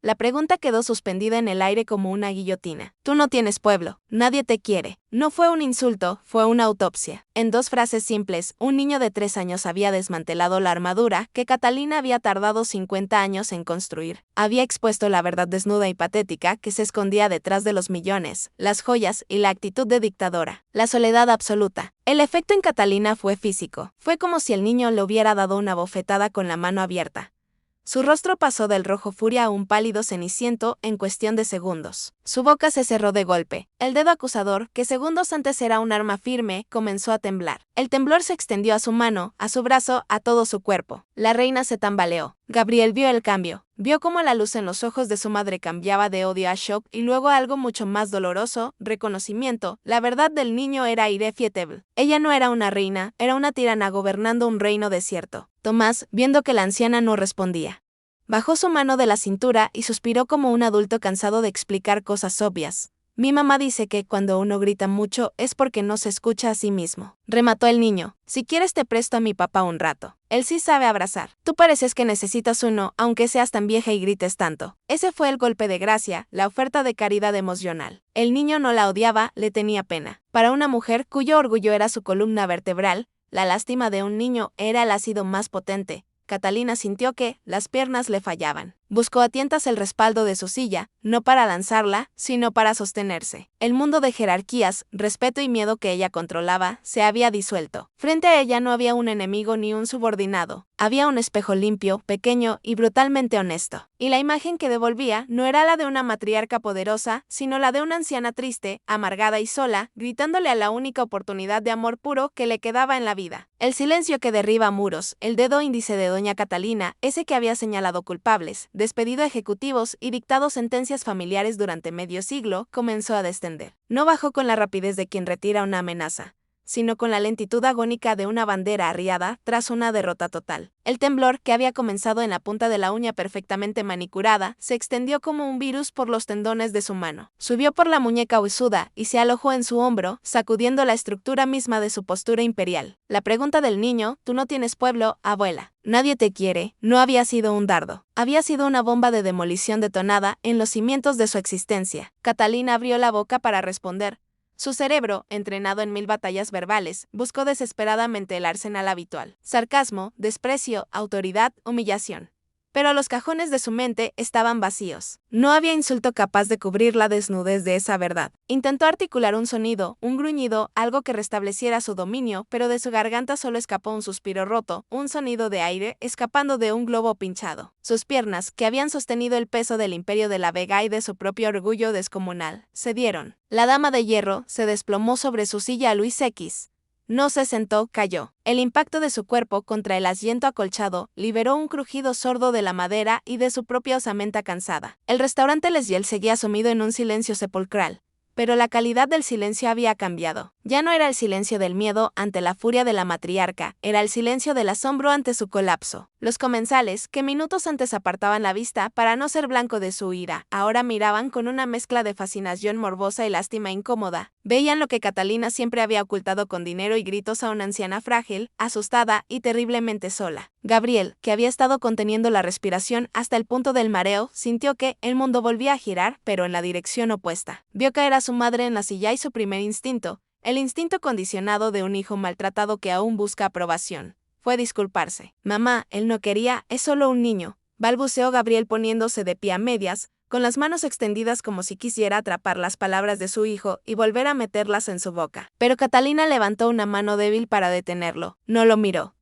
La pregunta quedó suspendida en el aire como una guillotina. Tú no tienes pueblo, nadie te quiere. No fue un insulto, fue una autopsia. En 2 frases simples, un niño de 3 años había desmantelado la armadura que Catalina había tardado 50 años en construir. Había expuesto la verdad desnuda y patética que se escondía detrás de los millones, las joyas y la actitud de dictadora. La soledad absoluta. El efecto en Catalina fue físico. Fue como si el niño le hubiera dado una bofetada con la mano abierta. Su rostro pasó del rojo furia a un pálido ceniciento en cuestión de segundos. Su boca se cerró de golpe. El dedo acusador, que segundos antes era un arma firme, comenzó a temblar. El temblor se extendió a su mano, a su brazo, a todo su cuerpo. La reina se tambaleó. Gabriel vio el cambio. Vio cómo la luz en los ojos de su madre cambiaba de odio a shock y luego a algo mucho más doloroso, reconocimiento. La verdad del niño era irrefutable. Ella no era una reina, era una tirana gobernando un reino desierto. Tomás, viendo que la anciana no respondía, bajó su mano de la cintura y suspiró como un adulto cansado de explicar cosas obvias. Mi mamá dice que cuando uno grita mucho es porque no se escucha a sí mismo. Remató el niño. Si quieres te presto a mi papá un rato. Él sí sabe abrazar. Tú pareces que necesitas uno, aunque seas tan vieja y grites tanto. Ese fue el golpe de gracia, la oferta de caridad emocional. El niño no la odiaba, le tenía pena. Para una mujer cuyo orgullo era su columna vertebral, la lástima de un niño era el ácido más potente. Catalina sintió que las piernas le fallaban. Buscó a tientas el respaldo de su silla, no para lanzarla, sino para sostenerse. El mundo de jerarquías, respeto y miedo que ella controlaba se había disuelto. Frente a ella no había un enemigo ni un subordinado. Había un espejo limpio, pequeño y brutalmente honesto. Y la imagen que devolvía no era la de una matriarca poderosa, sino la de una anciana triste, amargada y sola, gritándole a la única oportunidad de amor puro que le quedaba en la vida. El silencio que derriba muros, el dedo índice de doña Catalina, ese que había señalado culpables, despedido a ejecutivos y dictado sentencias familiares durante medio siglo, comenzó a descender. No bajó con la rapidez de quien retira una amenaza, sino con la lentitud agónica de una bandera arriada tras una derrota total. El temblor, que había comenzado en la punta de la uña perfectamente manicurada, se extendió como un virus por los tendones de su mano. Subió por la muñeca huesuda y se alojó en su hombro, sacudiendo la estructura misma de su postura imperial. La pregunta del niño, ¿tú no tienes pueblo, abuela? Nadie te quiere, no había sido un dardo. Había sido una bomba de demolición detonada en los cimientos de su existencia. Catalina abrió la boca para responder. Su cerebro, entrenado en 1000 batallas verbales, buscó desesperadamente el arsenal habitual: sarcasmo, desprecio, autoridad, humillación. Pero los cajones de su mente estaban vacíos. No había insulto capaz de cubrir la desnudez de esa verdad. Intentó articular un sonido, un gruñido, algo que restableciera su dominio, pero de su garganta solo escapó un suspiro roto, un sonido de aire escapando de un globo pinchado. Sus piernas, que habían sostenido el peso del imperio de la Vega y de su propio orgullo descomunal, cedieron. La dama de hierro se desplomó sobre su silla Luis X. No se sentó, cayó. El impacto de su cuerpo contra el asiento acolchado liberó un crujido sordo de la madera y de su propia osamenta cansada. El restaurante Les Yel seguía sumido en un silencio sepulcral. Pero la calidad del silencio había cambiado. Ya no era el silencio del miedo ante la furia de la matriarca, era el silencio del asombro ante su colapso. Los comensales, que minutos antes apartaban la vista para no ser blanco de su ira, ahora miraban con una mezcla de fascinación morbosa y lástima incómoda. Veían lo que Catalina siempre había ocultado con dinero y gritos a una anciana frágil, asustada y terriblemente sola. Gabriel, que había estado conteniendo la respiración hasta el punto del mareo, sintió que el mundo volvía a girar, pero en la dirección opuesta. Vio caer a su madre en la silla y su primer instinto, el instinto condicionado de un hijo maltratado que aún busca aprobación, fue disculparse. Mamá, él no quería, es solo un niño, balbuceó Gabriel poniéndose de pie a medias, con las manos extendidas como si quisiera atrapar las palabras de su hijo y volver a meterlas en su boca. Pero Catalina levantó una mano débil para detenerlo. No lo miró.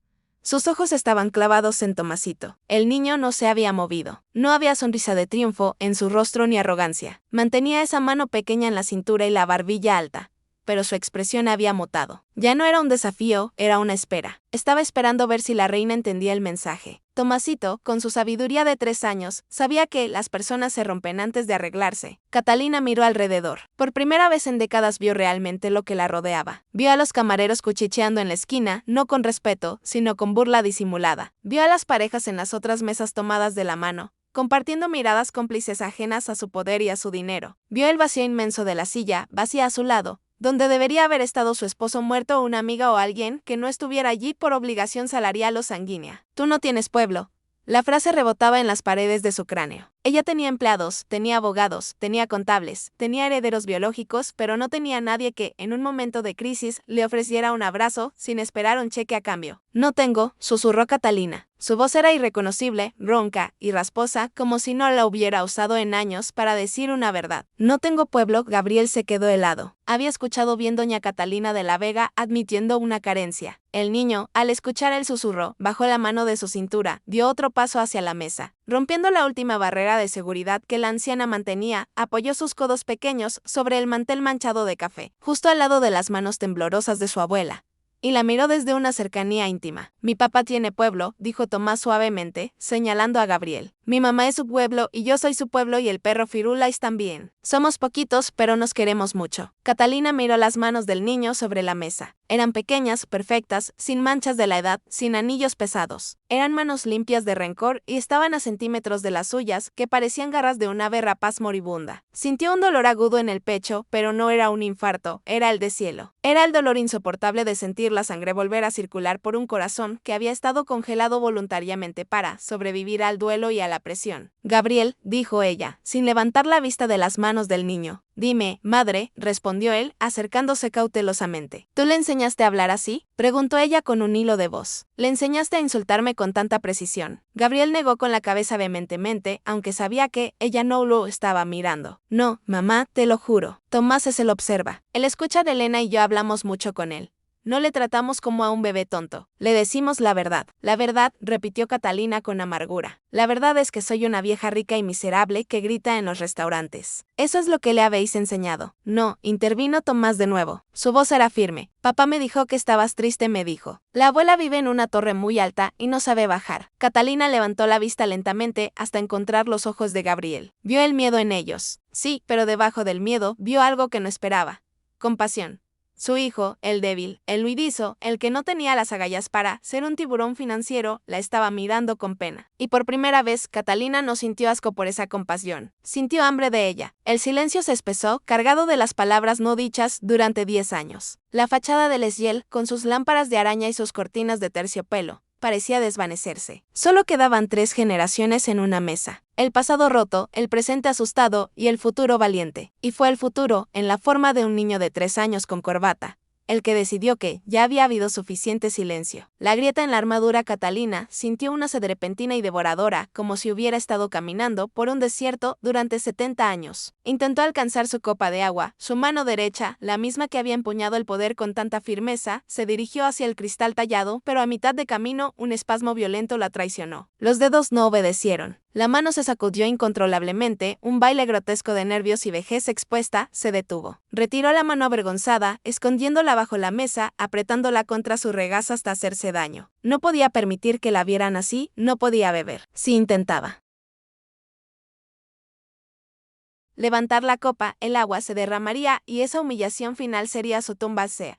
Sus ojos estaban clavados en Tomasito. El niño no se había movido. No había sonrisa de triunfo en su rostro ni arrogancia. Mantenía esa mano pequeña en la cintura y la barbilla alta. Pero su expresión había mutado. Ya no era un desafío, era una espera. Estaba esperando ver si la reina entendía el mensaje. Tomasito, con su sabiduría de 3 años, sabía que las personas se rompen antes de arreglarse. Catalina miró alrededor. Por primera vez en décadas vio realmente lo que la rodeaba. Vio a los camareros cuchicheando en la esquina, no con respeto, sino con burla disimulada. Vio a las parejas en las otras mesas tomadas de la mano, compartiendo miradas cómplices ajenas a su poder y a su dinero. Vio el vacío inmenso de la silla, vacía a su lado, donde debería haber estado su esposo muerto o una amiga o alguien que no estuviera allí por obligación salarial o sanguínea. Tú no tienes pueblo. La frase rebotaba en las paredes de su cráneo. Ella tenía empleados, tenía abogados, tenía contables, tenía herederos biológicos, pero no tenía nadie que, en un momento de crisis, le ofreciera un abrazo sin esperar un cheque a cambio. No tengo, susurró Catalina. Su voz era irreconocible, ronca y rasposa, como si no la hubiera usado en años para decir una verdad. No tengo pueblo. Gabriel se quedó helado. Había escuchado bien doña Catalina de la Vega admitiendo una carencia. El niño, al escuchar el susurro, bajó la mano de su cintura, dio otro paso hacia la mesa. Rompiendo la última barrera de seguridad que la anciana mantenía, apoyó sus codos pequeños sobre el mantel manchado de café, justo al lado de las manos temblorosas de su abuela, y la miró desde una cercanía íntima. Mi papá tiene pueblo, dijo Tomás suavemente, señalando a Gabriel. Mi mamá es su pueblo y yo soy su pueblo y el perro Firulais también. Somos poquitos, pero nos queremos mucho. Catalina miró las manos del niño sobre la mesa. Eran pequeñas, perfectas, sin manchas de la edad, sin anillos pesados. Eran manos limpias de rencor y estaban a centímetros de las suyas, que parecían garras de un ave rapaz moribunda. Sintió un dolor agudo en el pecho, pero no era un infarto, era el deshielo. Era el dolor insoportable de sentir la sangre volver a circular por un corazón que había estado congelado voluntariamente para sobrevivir al duelo y a la presión. Gabriel, dijo ella, sin levantar la vista de las manos del niño. Dime, madre, respondió él, acercándose cautelosamente. ¿Tú le enseñaste a hablar así?, preguntó ella con un hilo de voz. ¿Le enseñaste a insultarme con tanta precisión? Gabriel negó con la cabeza vehementemente, aunque sabía que ella no lo estaba mirando. No, mamá, te lo juro. Tomás se lo observa. Él escucha de Elena y yo hablamos mucho con él. No le tratamos como a un bebé tonto. Le decimos la verdad. La verdad, repitió Catalina con amargura. La verdad es que soy una vieja rica y miserable que grita en los restaurantes. Eso es lo que le habéis enseñado. No, intervino Tomás de nuevo. Su voz era firme. Papá me dijo que estabas triste, me dijo. La abuela vive en una torre muy alta y no sabe bajar. Catalina levantó la vista lentamente hasta encontrar los ojos de Gabriel. Vio el miedo en ellos. Sí, pero debajo del miedo vio algo que no esperaba. Compasión. Su hijo, el débil, el huidizo, el que no tenía las agallas para ser un tiburón financiero, la estaba mirando con pena. Y por primera vez, Catalina no sintió asco por esa compasión. Sintió hambre de ella. El silencio se espesó, cargado de las palabras no dichas durante 10 años. La fachada del Eshiel, con sus lámparas de araña y sus cortinas de terciopelo, parecía desvanecerse. Solo quedaban 3 generaciones en una mesa. El pasado roto, el presente asustado y el futuro valiente. Y fue el futuro, en la forma de un niño de 3 años con corbata, el que decidió que ya había habido suficiente silencio. La grieta en la armadura Catalina sintió una sed repentina y devoradora, como si hubiera estado caminando por un desierto durante 70 años. Intentó alcanzar su copa de agua. Su mano derecha, la misma que había empuñado el poder con tanta firmeza, se dirigió hacia el cristal tallado, pero a mitad de camino un espasmo violento la traicionó. Los dedos no obedecieron. La mano se sacudió incontrolablemente, un baile grotesco de nervios y vejez expuesta, se detuvo. Retiró la mano avergonzada, escondiéndola bajo la mesa, apretándola contra su regazo hasta hacerse daño. No podía permitir que la vieran así, no podía beber. Si intentaba levantar la copa, el agua se derramaría y esa humillación final sería su tumba sea.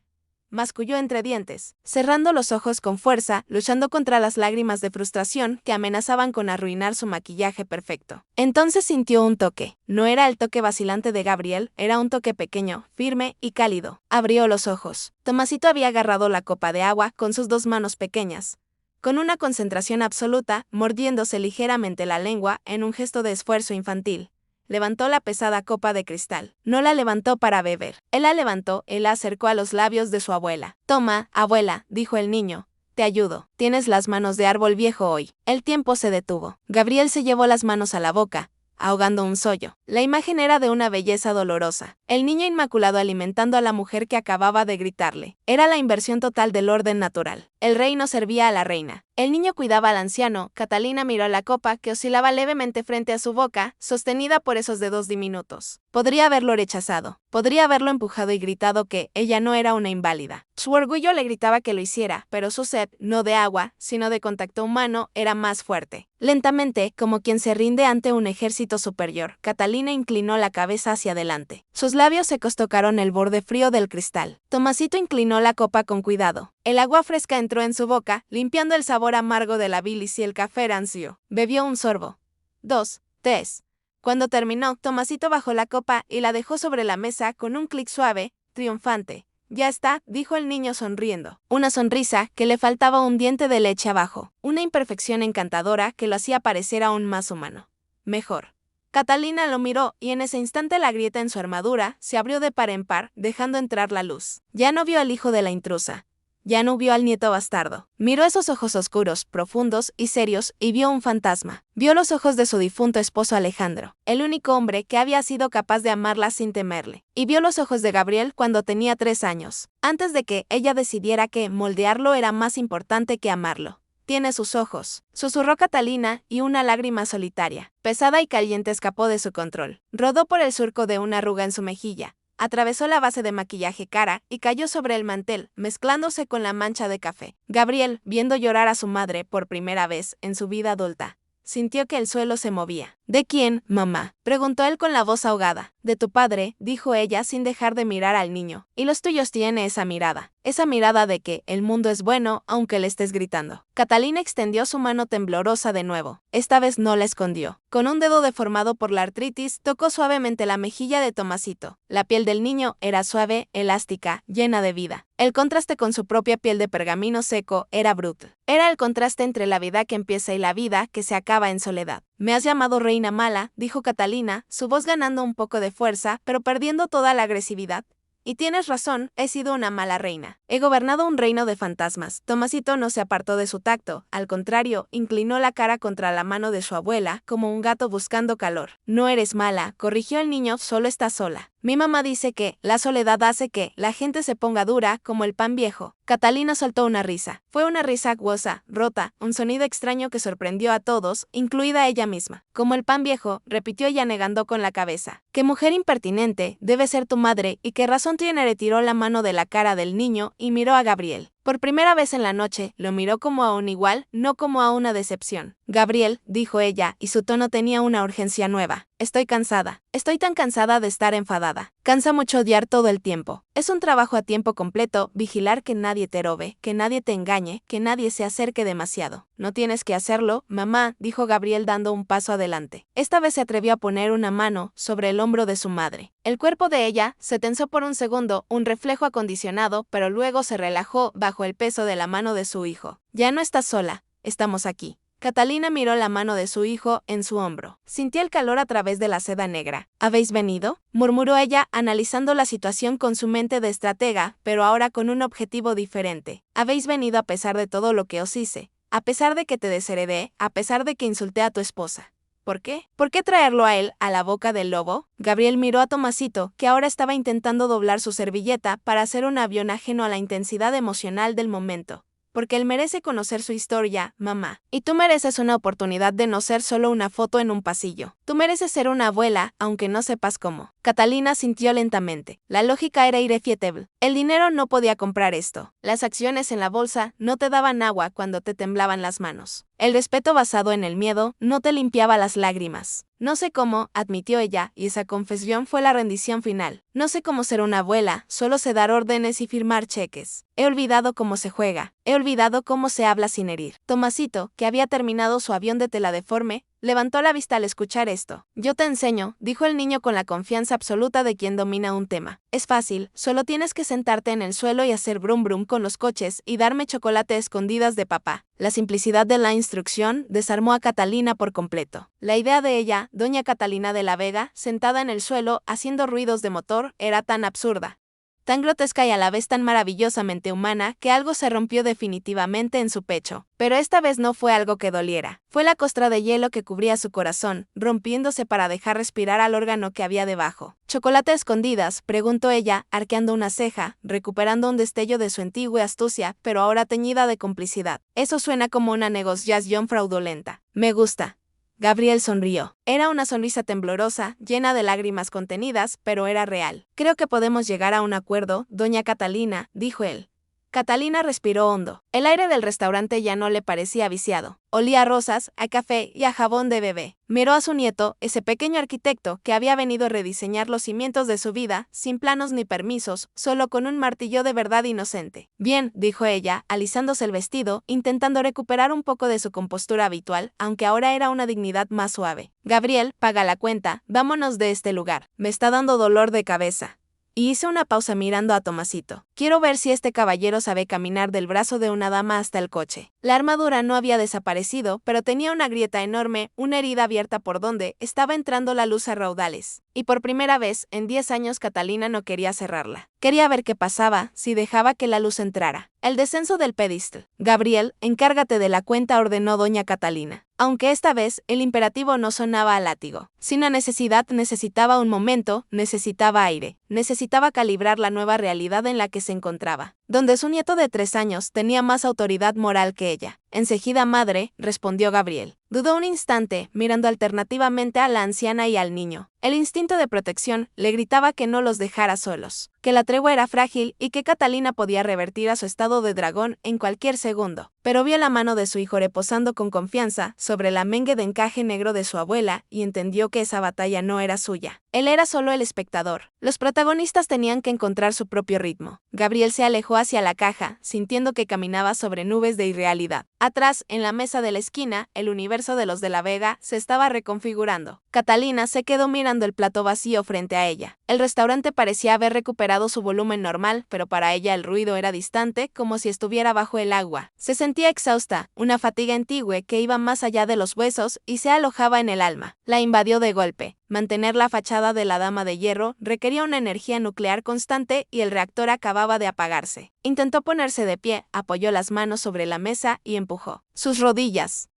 Masculló entre dientes, cerrando los ojos con fuerza, luchando contra las lágrimas de frustración que amenazaban con arruinar su maquillaje perfecto. Entonces sintió un toque. No era el toque vacilante de Gabriel, era un toque pequeño, firme y cálido. Abrió los ojos. Tomasito había agarrado la copa de agua con sus 2 manos pequeñas, con una concentración absoluta, mordiéndose ligeramente la lengua en un gesto de esfuerzo infantil. Levantó la pesada copa de cristal. No la levantó para beber. Él la levantó, él la acercó a los labios de su abuela. Toma, abuela, dijo el niño. Te ayudo. Tienes las manos de árbol viejo hoy. El tiempo se detuvo. Gabriel se llevó las manos a la boca, ahogando un sollo. La imagen era de una belleza dolorosa. El niño inmaculado alimentando a la mujer que acababa de gritarle. Era la inversión total del orden natural. El rey no servía a la reina. El niño cuidaba al anciano. Catalina miró la copa que oscilaba levemente frente a su boca, sostenida por esos dedos diminutos. Podría haberlo rechazado. Podría haberlo empujado y gritado que ella no era una inválida. Su orgullo le gritaba que lo hiciera, pero su sed, no de agua, sino de contacto humano, era más fuerte. Lentamente, como quien se rinde ante un ejército superior, Catalina inclinó la cabeza hacia adelante. Sus labios secos tocaron el borde frío del cristal. Tomasito inclinó la copa con cuidado. El agua fresca entró en su boca, limpiando el sabor amargo de la bilis y el café rancio. Bebió un sorbo. 2, 3. Cuando terminó, Tomasito bajó la copa y la dejó sobre la mesa con un clic suave, triunfante. Ya está, dijo el niño sonriendo. Una sonrisa que le faltaba un diente de leche abajo. Una imperfección encantadora que lo hacía parecer aún más humano. Mejor. Catalina lo miró y en ese instante la grieta en su armadura se abrió de par en par, dejando entrar la luz. Ya no vio al hijo de la intrusa. Ya no vio al nieto bastardo. Miró esos ojos oscuros, profundos y serios y vio un fantasma. Vio los ojos de su difunto esposo Alejandro, el único hombre que había sido capaz de amarla sin temerle. Y vio los ojos de Gabriel cuando tenía 3 años, antes de que ella decidiera que moldearlo era más importante que amarlo. Tiene sus ojos, susurró Catalina, y una lágrima solitaria, pesada y caliente escapó de su control. Rodó por el surco de una arruga en su mejilla. Atravesó la base de maquillaje cara y cayó sobre el mantel, mezclándose con la mancha de café. Gabriel, viendo llorar a su madre por primera vez en su vida adulta, sintió que el suelo se movía. ¿De quién, mamá?, preguntó él con la voz ahogada. De tu padre, dijo ella sin dejar de mirar al niño. Y los tuyos tiene esa mirada de que el mundo es bueno aunque le estés gritando. Catalina extendió su mano temblorosa de nuevo. Esta vez no la escondió. Con un dedo deformado por la artritis, tocó suavemente la mejilla de Tomasito. La piel del niño era suave, elástica, llena de vida. El contraste con su propia piel de pergamino seco era brutal. Era el contraste entre la vida que empieza y la vida que se acaba en soledad. Me has llamado reina mala, dijo Catalina, su voz ganando un poco de fuerza, pero perdiendo toda la agresividad. Y tienes razón, he sido una mala reina. He gobernado un reino de fantasmas. Tomasito no se apartó de su tacto, al contrario, inclinó la cara contra la mano de su abuela, como un gato buscando calor. No eres mala, corrigió el niño, solo estás sola. Mi mamá dice que la soledad hace que la gente se ponga dura como el pan viejo. Catalina soltó una risa. Fue una risa acuosa, rota, un sonido extraño que sorprendió a todos, incluida ella misma. Como el pan viejo, repitió ella negando con la cabeza. ¡Qué mujer impertinente! Debe ser tu madre, y qué razón tiene. Retiró la mano de la cara del niño y miró a Gabriel. Por primera vez en la noche, lo miró como a un igual, no como a una decepción. Gabriel, dijo ella, y su tono tenía una urgencia nueva. Estoy cansada. Estoy tan cansada de estar enfadada. Cansa mucho odiar todo el tiempo. Es un trabajo a tiempo completo, vigilar que nadie te robe, que nadie te engañe, que nadie se acerque demasiado. No tienes que hacerlo, mamá, dijo Gabriel dando un paso adelante. Esta vez se atrevió a poner una mano sobre el hombro de su madre. El cuerpo de ella se tensó por un segundo, un reflejo acondicionado, pero luego se relajó bajo el peso de la mano de su hijo. Ya no estás sola, estamos aquí. Catalina miró la mano de su hijo en su hombro. Sintió el calor a través de la seda negra. ¿Habéis venido?, murmuró ella, analizando la situación con su mente de estratega, pero ahora con un objetivo diferente. Habéis venido a pesar de todo lo que os hice, a pesar de que te desheredé, a pesar de que insulté a tu esposa. ¿Por qué? ¿Por qué traerlo a él, a la boca del lobo? Gabriel miró a Tomasito, que ahora estaba intentando doblar su servilleta para hacer un avión ajeno a la intensidad emocional del momento. Porque él merece conocer su historia, mamá. Y tú mereces una oportunidad de no ser solo una foto en un pasillo. Tú mereces ser una abuela, aunque no sepas cómo. Catalina sintió lentamente. La lógica era irrefutable. El dinero no podía comprar esto. Las acciones en la bolsa no te daban agua cuando te temblaban las manos. El respeto basado en el miedo no te limpiaba las lágrimas. No sé cómo, admitió ella, y esa confesión fue la rendición final. No sé cómo ser una abuela, solo sé dar órdenes y firmar cheques. He olvidado cómo se juega, he olvidado cómo se habla sin herir. Tomasito, que había terminado su avión de tela deforme, levantó la vista al escuchar esto. Yo te enseño, dijo el niño con la confianza absoluta de quien domina un tema. Es fácil, solo tienes que sentarte en el suelo y hacer brum brum con los coches y darme chocolate a escondidas de papá. La simplicidad de la instrucción desarmó a Catalina por completo. La idea de ella, doña Catalina de la Vega, sentada en el suelo haciendo ruidos de motor, era tan absurda. tan grotesca y a la vez tan maravillosamente humana que algo se rompió definitivamente en su pecho. Pero esta vez no fue algo que doliera. Fue la costra de hielo que cubría su corazón, rompiéndose para dejar respirar al órgano que había debajo. ¿Chocolate a escondidas?, preguntó ella, arqueando una ceja, recuperando un destello de su antigua astucia, pero ahora teñida de complicidad. Eso suena como una negociación fraudulenta. Me gusta. Gabriel sonrió. Era una sonrisa temblorosa, llena de lágrimas contenidas, pero era real. Creo que podemos llegar a un acuerdo, doña Catalina, dijo él. Catalina respiró hondo. El aire del restaurante ya no le parecía viciado. Olía a rosas, a café y a jabón de bebé. Miró a su nieto, ese pequeño arquitecto que había venido a rediseñar los cimientos de su vida, sin planos ni permisos, solo con un martillo de verdad inocente. Bien, dijo ella, alisándose el vestido, intentando recuperar un poco de su compostura habitual, aunque ahora era una dignidad más suave. Gabriel, paga la cuenta, vámonos de este lugar. Me está dando dolor de cabeza. Y hice una pausa mirando a Tomasito. Quiero ver si este caballero sabe caminar del brazo de una dama hasta el coche. La armadura no había desaparecido, pero tenía una grieta enorme, una herida abierta por donde estaba entrando la luz a raudales. Y por primera vez, en 10 años, Catalina no quería cerrarla. Quería ver qué pasaba si dejaba que la luz entrara. El descenso del pedestal. Gabriel, encárgate de la cuenta, ordenó doña Catalina. Aunque esta vez el imperativo no sonaba a látigo. Sin la necesidad necesitaba un momento, necesitaba aire, necesitaba calibrar la nueva realidad en la que se encontraba, donde su nieto de 3 años tenía más autoridad moral que ella. Enseguida, madre, respondió Gabriel. Dudó un instante, mirando alternativamente a la anciana y al niño. El instinto de protección le gritaba que no los dejara solos, que la tregua era frágil y que Catalina podía revertir a su estado de dragón en cualquier segundo. Pero vio la mano de su hijo reposando con confianza sobre la mengue de encaje negro de su abuela y entendió que esa batalla no era suya. Él era solo el espectador. Los protagonistas tenían que encontrar su propio ritmo. Gabriel se alejó hacia la caja, sintiendo que caminaba sobre nubes de irrealidad. Atrás, en la mesa de la esquina, el universo de los de la Vega se estaba reconfigurando. Catalina se quedó mirando el plato vacío frente a ella. El restaurante parecía haber recuperado su volumen normal, pero para ella el ruido era distante, como si estuviera bajo el agua. Se sentía exhausta, una fatiga antigua que iba más allá de los huesos y se alojaba en el alma. La invadió de golpe. Mantener la fachada de la Dama de Hierro requería una energía nuclear constante y el reactor acababa de apagarse. Intentó ponerse de pie, apoyó las manos sobre la mesa y empujó sus rodillas.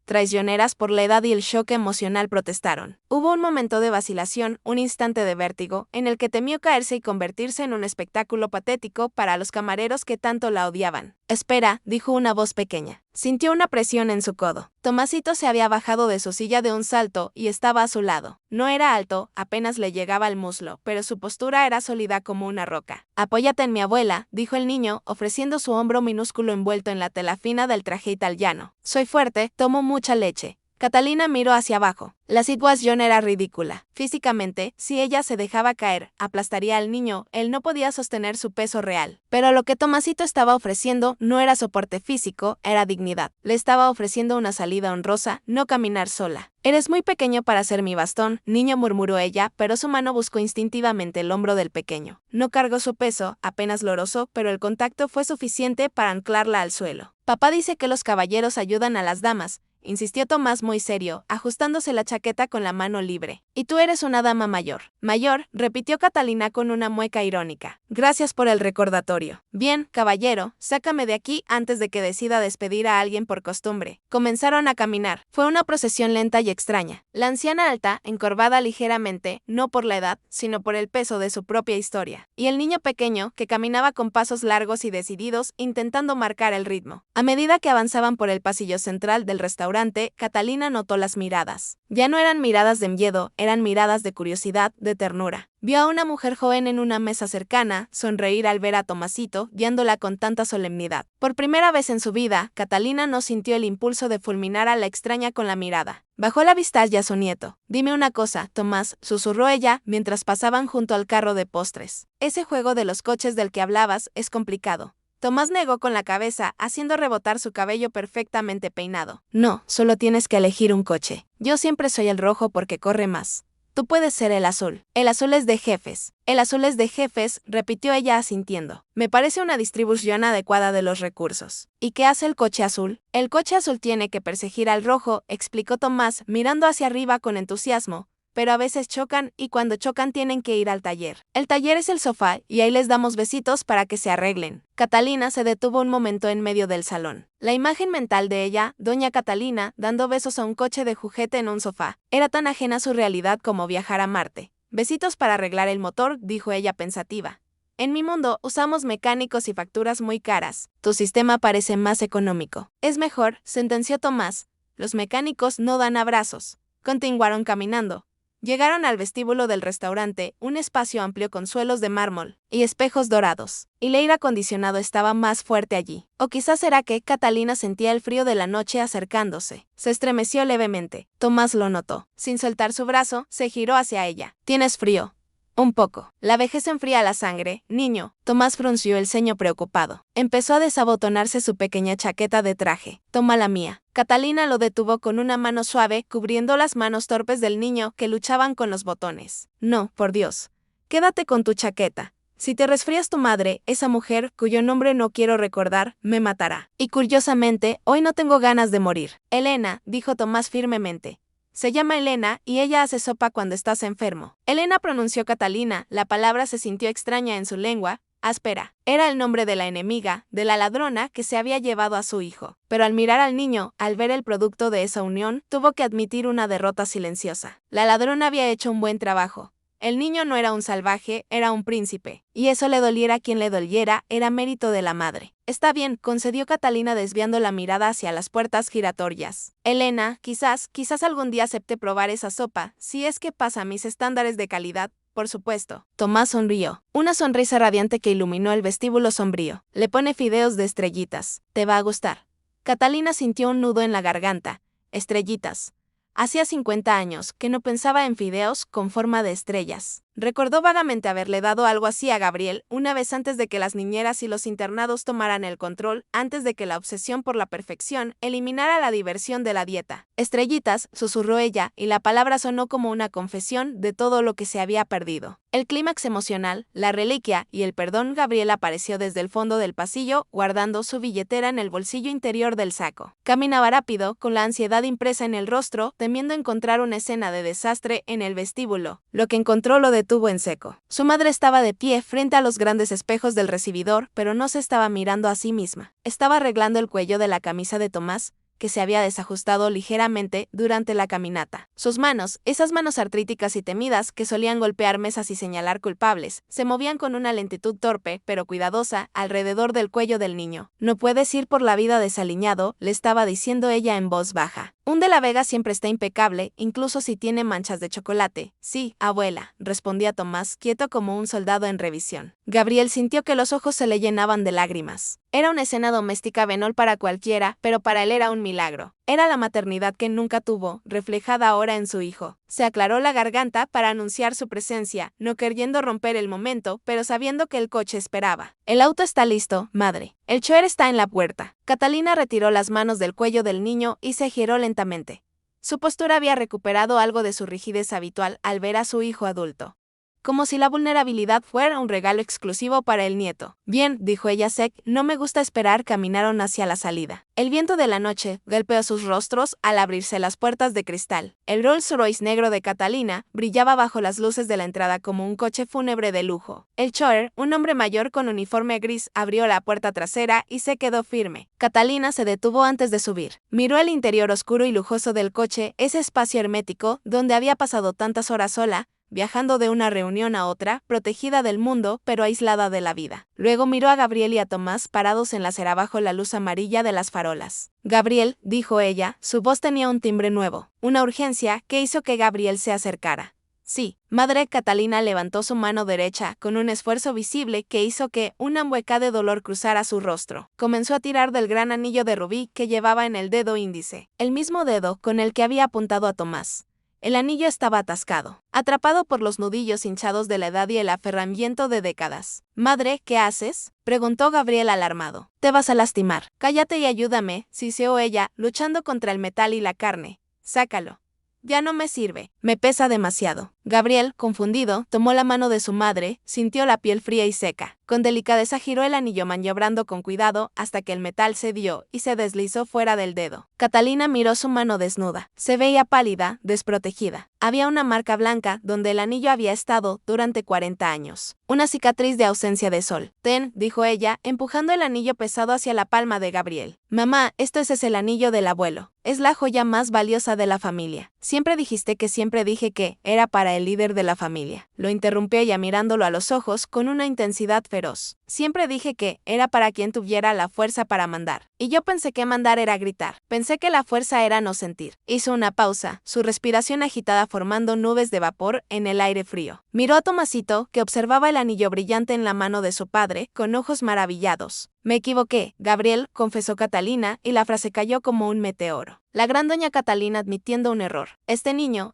Traicioneras por la edad y el shock emocional, protestaron. Hubo un momento de vacilación, un instante de vértigo, en el que temió caerse y convertirse en un espectáculo patético para los camareros que tanto la odiaban. Espera, dijo una voz pequeña. Sintió una presión en su codo. Tomasito se había bajado de su silla de un salto y estaba a su lado. No era alto, apenas le llegaba al muslo, pero su postura era sólida como una roca. Apóyate en mi abuela, dijo el niño, ofreciendo su hombro minúsculo envuelto en la tela fina del traje italiano. Soy fuerte, tomo mucha leche. Catalina miró hacia abajo. La situación era ridícula. Físicamente, si ella se dejaba caer, aplastaría al niño, él no podía sostener su peso real. Pero lo que Tomasito estaba ofreciendo no era soporte físico, era dignidad. Le estaba ofreciendo una salida honrosa, no caminar sola. Eres muy pequeño para ser mi bastón, niño, murmuró ella, pero su mano buscó instintivamente el hombro del pequeño. No cargó su peso, apenas lo rozó, pero el contacto fue suficiente para anclarla al suelo. Papá dice que los caballeros ayudan a las damas, insistió Tomás muy serio, ajustándose la chaqueta con la mano libre. Y tú eres una dama mayor. Mayor, repitió Catalina con una mueca irónica. Gracias por el recordatorio. Bien, caballero, sácame de aquí antes de que decida despedir a alguien por costumbre. Comenzaron a caminar. Fue una procesión lenta y extraña. La anciana alta, encorvada ligeramente, no por la edad, sino por el peso de su propia historia. Y el niño pequeño, que caminaba con pasos largos y decididos, intentando marcar el ritmo. A medida que avanzaban por el pasillo central del restaurante, Catalina notó las miradas. Ya no eran miradas de miedo, eran miradas de curiosidad, de ternura. Vio a una mujer joven en una mesa cercana, sonreír al ver a Tomasito, guiándola con tanta solemnidad. Por primera vez en su vida, Catalina no sintió el impulso de fulminar a la extraña con la mirada. Bajó la vista hacia su nieto. Dime una cosa, Tomás, susurró ella, mientras pasaban junto al carro de postres. Ese juego de los coches del que hablabas es complicado. Tomás negó con la cabeza, haciendo rebotar su cabello perfectamente peinado. No, solo tienes que elegir un coche. Yo siempre soy el rojo porque corre más. Tú puedes ser el azul. El azul es de jefes. El azul es de jefes, repitió ella asintiendo. Me parece una distribución adecuada de los recursos. ¿Y qué hace el coche azul? El coche azul tiene que perseguir al rojo, explicó Tomás, mirando hacia arriba con entusiasmo. pero a veces chocan y cuando chocan tienen que ir al taller. El taller es el sofá y ahí les damos besitos para que se arreglen. Catalina se detuvo un momento en medio del salón. La imagen mental de ella, doña Catalina, dando besos a un coche de juguete en un sofá, era tan ajena a su realidad como viajar a Marte. Besitos para arreglar el motor, dijo ella pensativa. En mi mundo usamos mecánicos y facturas muy caras. Tu sistema parece más económico. Es mejor, sentenció Tomás. Los mecánicos no dan abrazos. Continuaron caminando. Llegaron al vestíbulo del restaurante, un espacio amplio con suelos de mármol y espejos dorados. Y el aire acondicionado estaba más fuerte allí. O quizás era que Catalina sentía el frío de la noche acercándose. Se estremeció levemente. Tomás lo notó. Sin soltar su brazo, se giró hacia ella. ¿Tienes frío? Un poco. La vejez enfría la sangre, niño. Tomás frunció el ceño preocupado. Empezó a desabotonarse su pequeña chaqueta de traje. Toma la mía. Catalina lo detuvo con una mano suave, cubriendo las manos torpes del niño que luchaban con los botones. No, por Dios. Quédate con tu chaqueta. Si te resfrías tu madre, esa mujer, cuyo nombre no quiero recordar, me matará. Y curiosamente, hoy no tengo ganas de morir. Elena, dijo Tomás firmemente. Se llama Elena y ella hace sopa cuando estás enfermo. Elena pronunció Catalina, la palabra se sintió extraña en su lengua, áspera. Era el nombre de la enemiga, de la ladrona que se había llevado a su hijo. Pero al mirar al niño, al ver el producto de esa unión, tuvo que admitir una derrota silenciosa. La ladrona había hecho un buen trabajo. El niño no era un salvaje, era un príncipe. Y eso le doliera a quien le doliera, era mérito de la madre. Está bien, concedió Catalina desviando la mirada hacia las puertas giratorias. Elena, quizás algún día acepte probar esa sopa, si es que pasa mis estándares de calidad, por supuesto. Tomás sonrió. Una sonrisa radiante que iluminó el vestíbulo sombrío. Le pone fideos de estrellitas. Te va a gustar. Catalina sintió un nudo en la garganta. Estrellitas. Hacía 50 años que no pensaba en fideos con forma de estrellas. Recordó vagamente haberle dado algo así a Gabriel una vez antes de que las niñeras y los internados tomaran el control, antes de que la obsesión por la perfección eliminara la diversión de la dieta. Estrellitas, susurró ella, y la palabra sonó como una confesión de todo lo que se había perdido. El clímax emocional, la reliquia y el perdón. Gabriel apareció desde el fondo del pasillo, guardando su billetera en el bolsillo interior del saco. Caminaba rápido, con la ansiedad impresa en el rostro, temiendo encontrar una escena de desastre en el vestíbulo. Lo que encontró lo detuvo en seco. Su madre estaba de pie frente a los grandes espejos del recibidor, pero no se estaba mirando a sí misma. Estaba arreglando el cuello de la camisa de Tomás, que se había desajustado ligeramente durante la caminata. Sus manos, esas manos artríticas y temidas que solían golpear mesas y señalar culpables, se movían con una lentitud torpe, pero cuidadosa, alrededor del cuello del niño. No puedes ir por la vida desaliñado, le estaba diciendo ella en voz baja. Un de la Vega siempre está impecable, incluso si tiene manchas de chocolate. Sí, abuela, respondía Tomás, quieto como un soldado en revisión. Gabriel sintió que los ojos se le llenaban de lágrimas. Era una escena doméstica banal para cualquiera, pero para él era un milagro. Era la maternidad que nunca tuvo, reflejada ahora en su hijo. Se aclaró la garganta para anunciar su presencia, no queriendo romper el momento, pero sabiendo que el coche esperaba. El auto está listo, madre. El chofer está en la puerta. Catalina retiró las manos del cuello del niño y se giró lentamente. Su postura había recuperado algo de su rigidez habitual al ver a su hijo adulto. Como si la vulnerabilidad fuera un regalo exclusivo para el nieto. Bien, dijo ella sec, no me gusta esperar. Caminaron hacia la salida. El viento de la noche golpeó sus rostros al abrirse las puertas de cristal. El Rolls Royce negro de Catalina brillaba bajo las luces de la entrada como un coche fúnebre de lujo. El chofer, un hombre mayor con uniforme gris, abrió la puerta trasera y se quedó firme. Catalina se detuvo antes de subir. Miró el interior oscuro y lujoso del coche, ese espacio hermético donde había pasado tantas horas sola, viajando de una reunión a otra, protegida del mundo, pero aislada de la vida. Luego miró a Gabriel y a Tomás parados en la acera bajo la luz amarilla de las farolas. Gabriel, dijo ella, su voz tenía un timbre nuevo, una urgencia que hizo que Gabriel se acercara. Sí, madre. Catalina levantó su mano derecha con un esfuerzo visible que hizo que una mueca de dolor cruzara su rostro. Comenzó a tirar del gran anillo de rubí que llevaba en el dedo índice, el mismo dedo con el que había apuntado a Tomás. El anillo estaba atascado, atrapado por los nudillos hinchados de la edad y el aferramiento de décadas. Madre, ¿qué haces?, preguntó Gabriel alarmado. Te vas a lastimar. Cállate y ayúdame, siseó ella, luchando contra el metal y la carne. Sácalo. Ya no me sirve. Me pesa demasiado. Gabriel, confundido, tomó la mano de su madre, sintió la piel fría y seca. Con delicadeza giró el anillo maniobrando con cuidado hasta que el metal cedió y se deslizó fuera del dedo. Catalina miró su mano desnuda. Se veía pálida, desprotegida. Había una marca blanca donde el anillo había estado durante 40 años. Una cicatriz de ausencia de sol. Ten, dijo ella, empujando el anillo pesado hacia la palma de Gabriel. Mamá, esto es el anillo del abuelo. Es la joya más valiosa de la familia. Siempre dijiste que siempre dije que era para el líder de la familia. Lo interrumpió ella mirándolo a los ojos con una intensidad feroz. Siempre dije que era para quien tuviera la fuerza para mandar. Y yo pensé que mandar era gritar. Pensé que la fuerza era no sentir. Hizo una pausa, su respiración agitada formando nubes de vapor en el aire frío. Miró a Tomasito, que observaba el anillo brillante en la mano de su padre, con ojos maravillados. Me equivoqué, Gabriel, confesó Catalina, y la frase cayó como un meteoro. La gran doña Catalina admitiendo un error. Este niño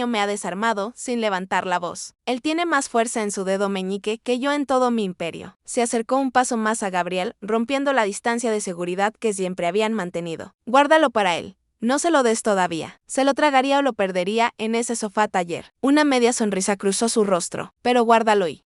me ha desarmado, sin levantar la voz. Él tiene más fuerza en su dedo meñique que yo en todo mi imperio. Se acercó un paso más a Gabriel, rompiendo la distancia de seguridad que siempre habían mantenido. Guárdalo para él. No se lo des todavía. Se lo tragaría o lo perdería en ese sofá taller. Una media sonrisa cruzó su rostro. Pero guárdalo y...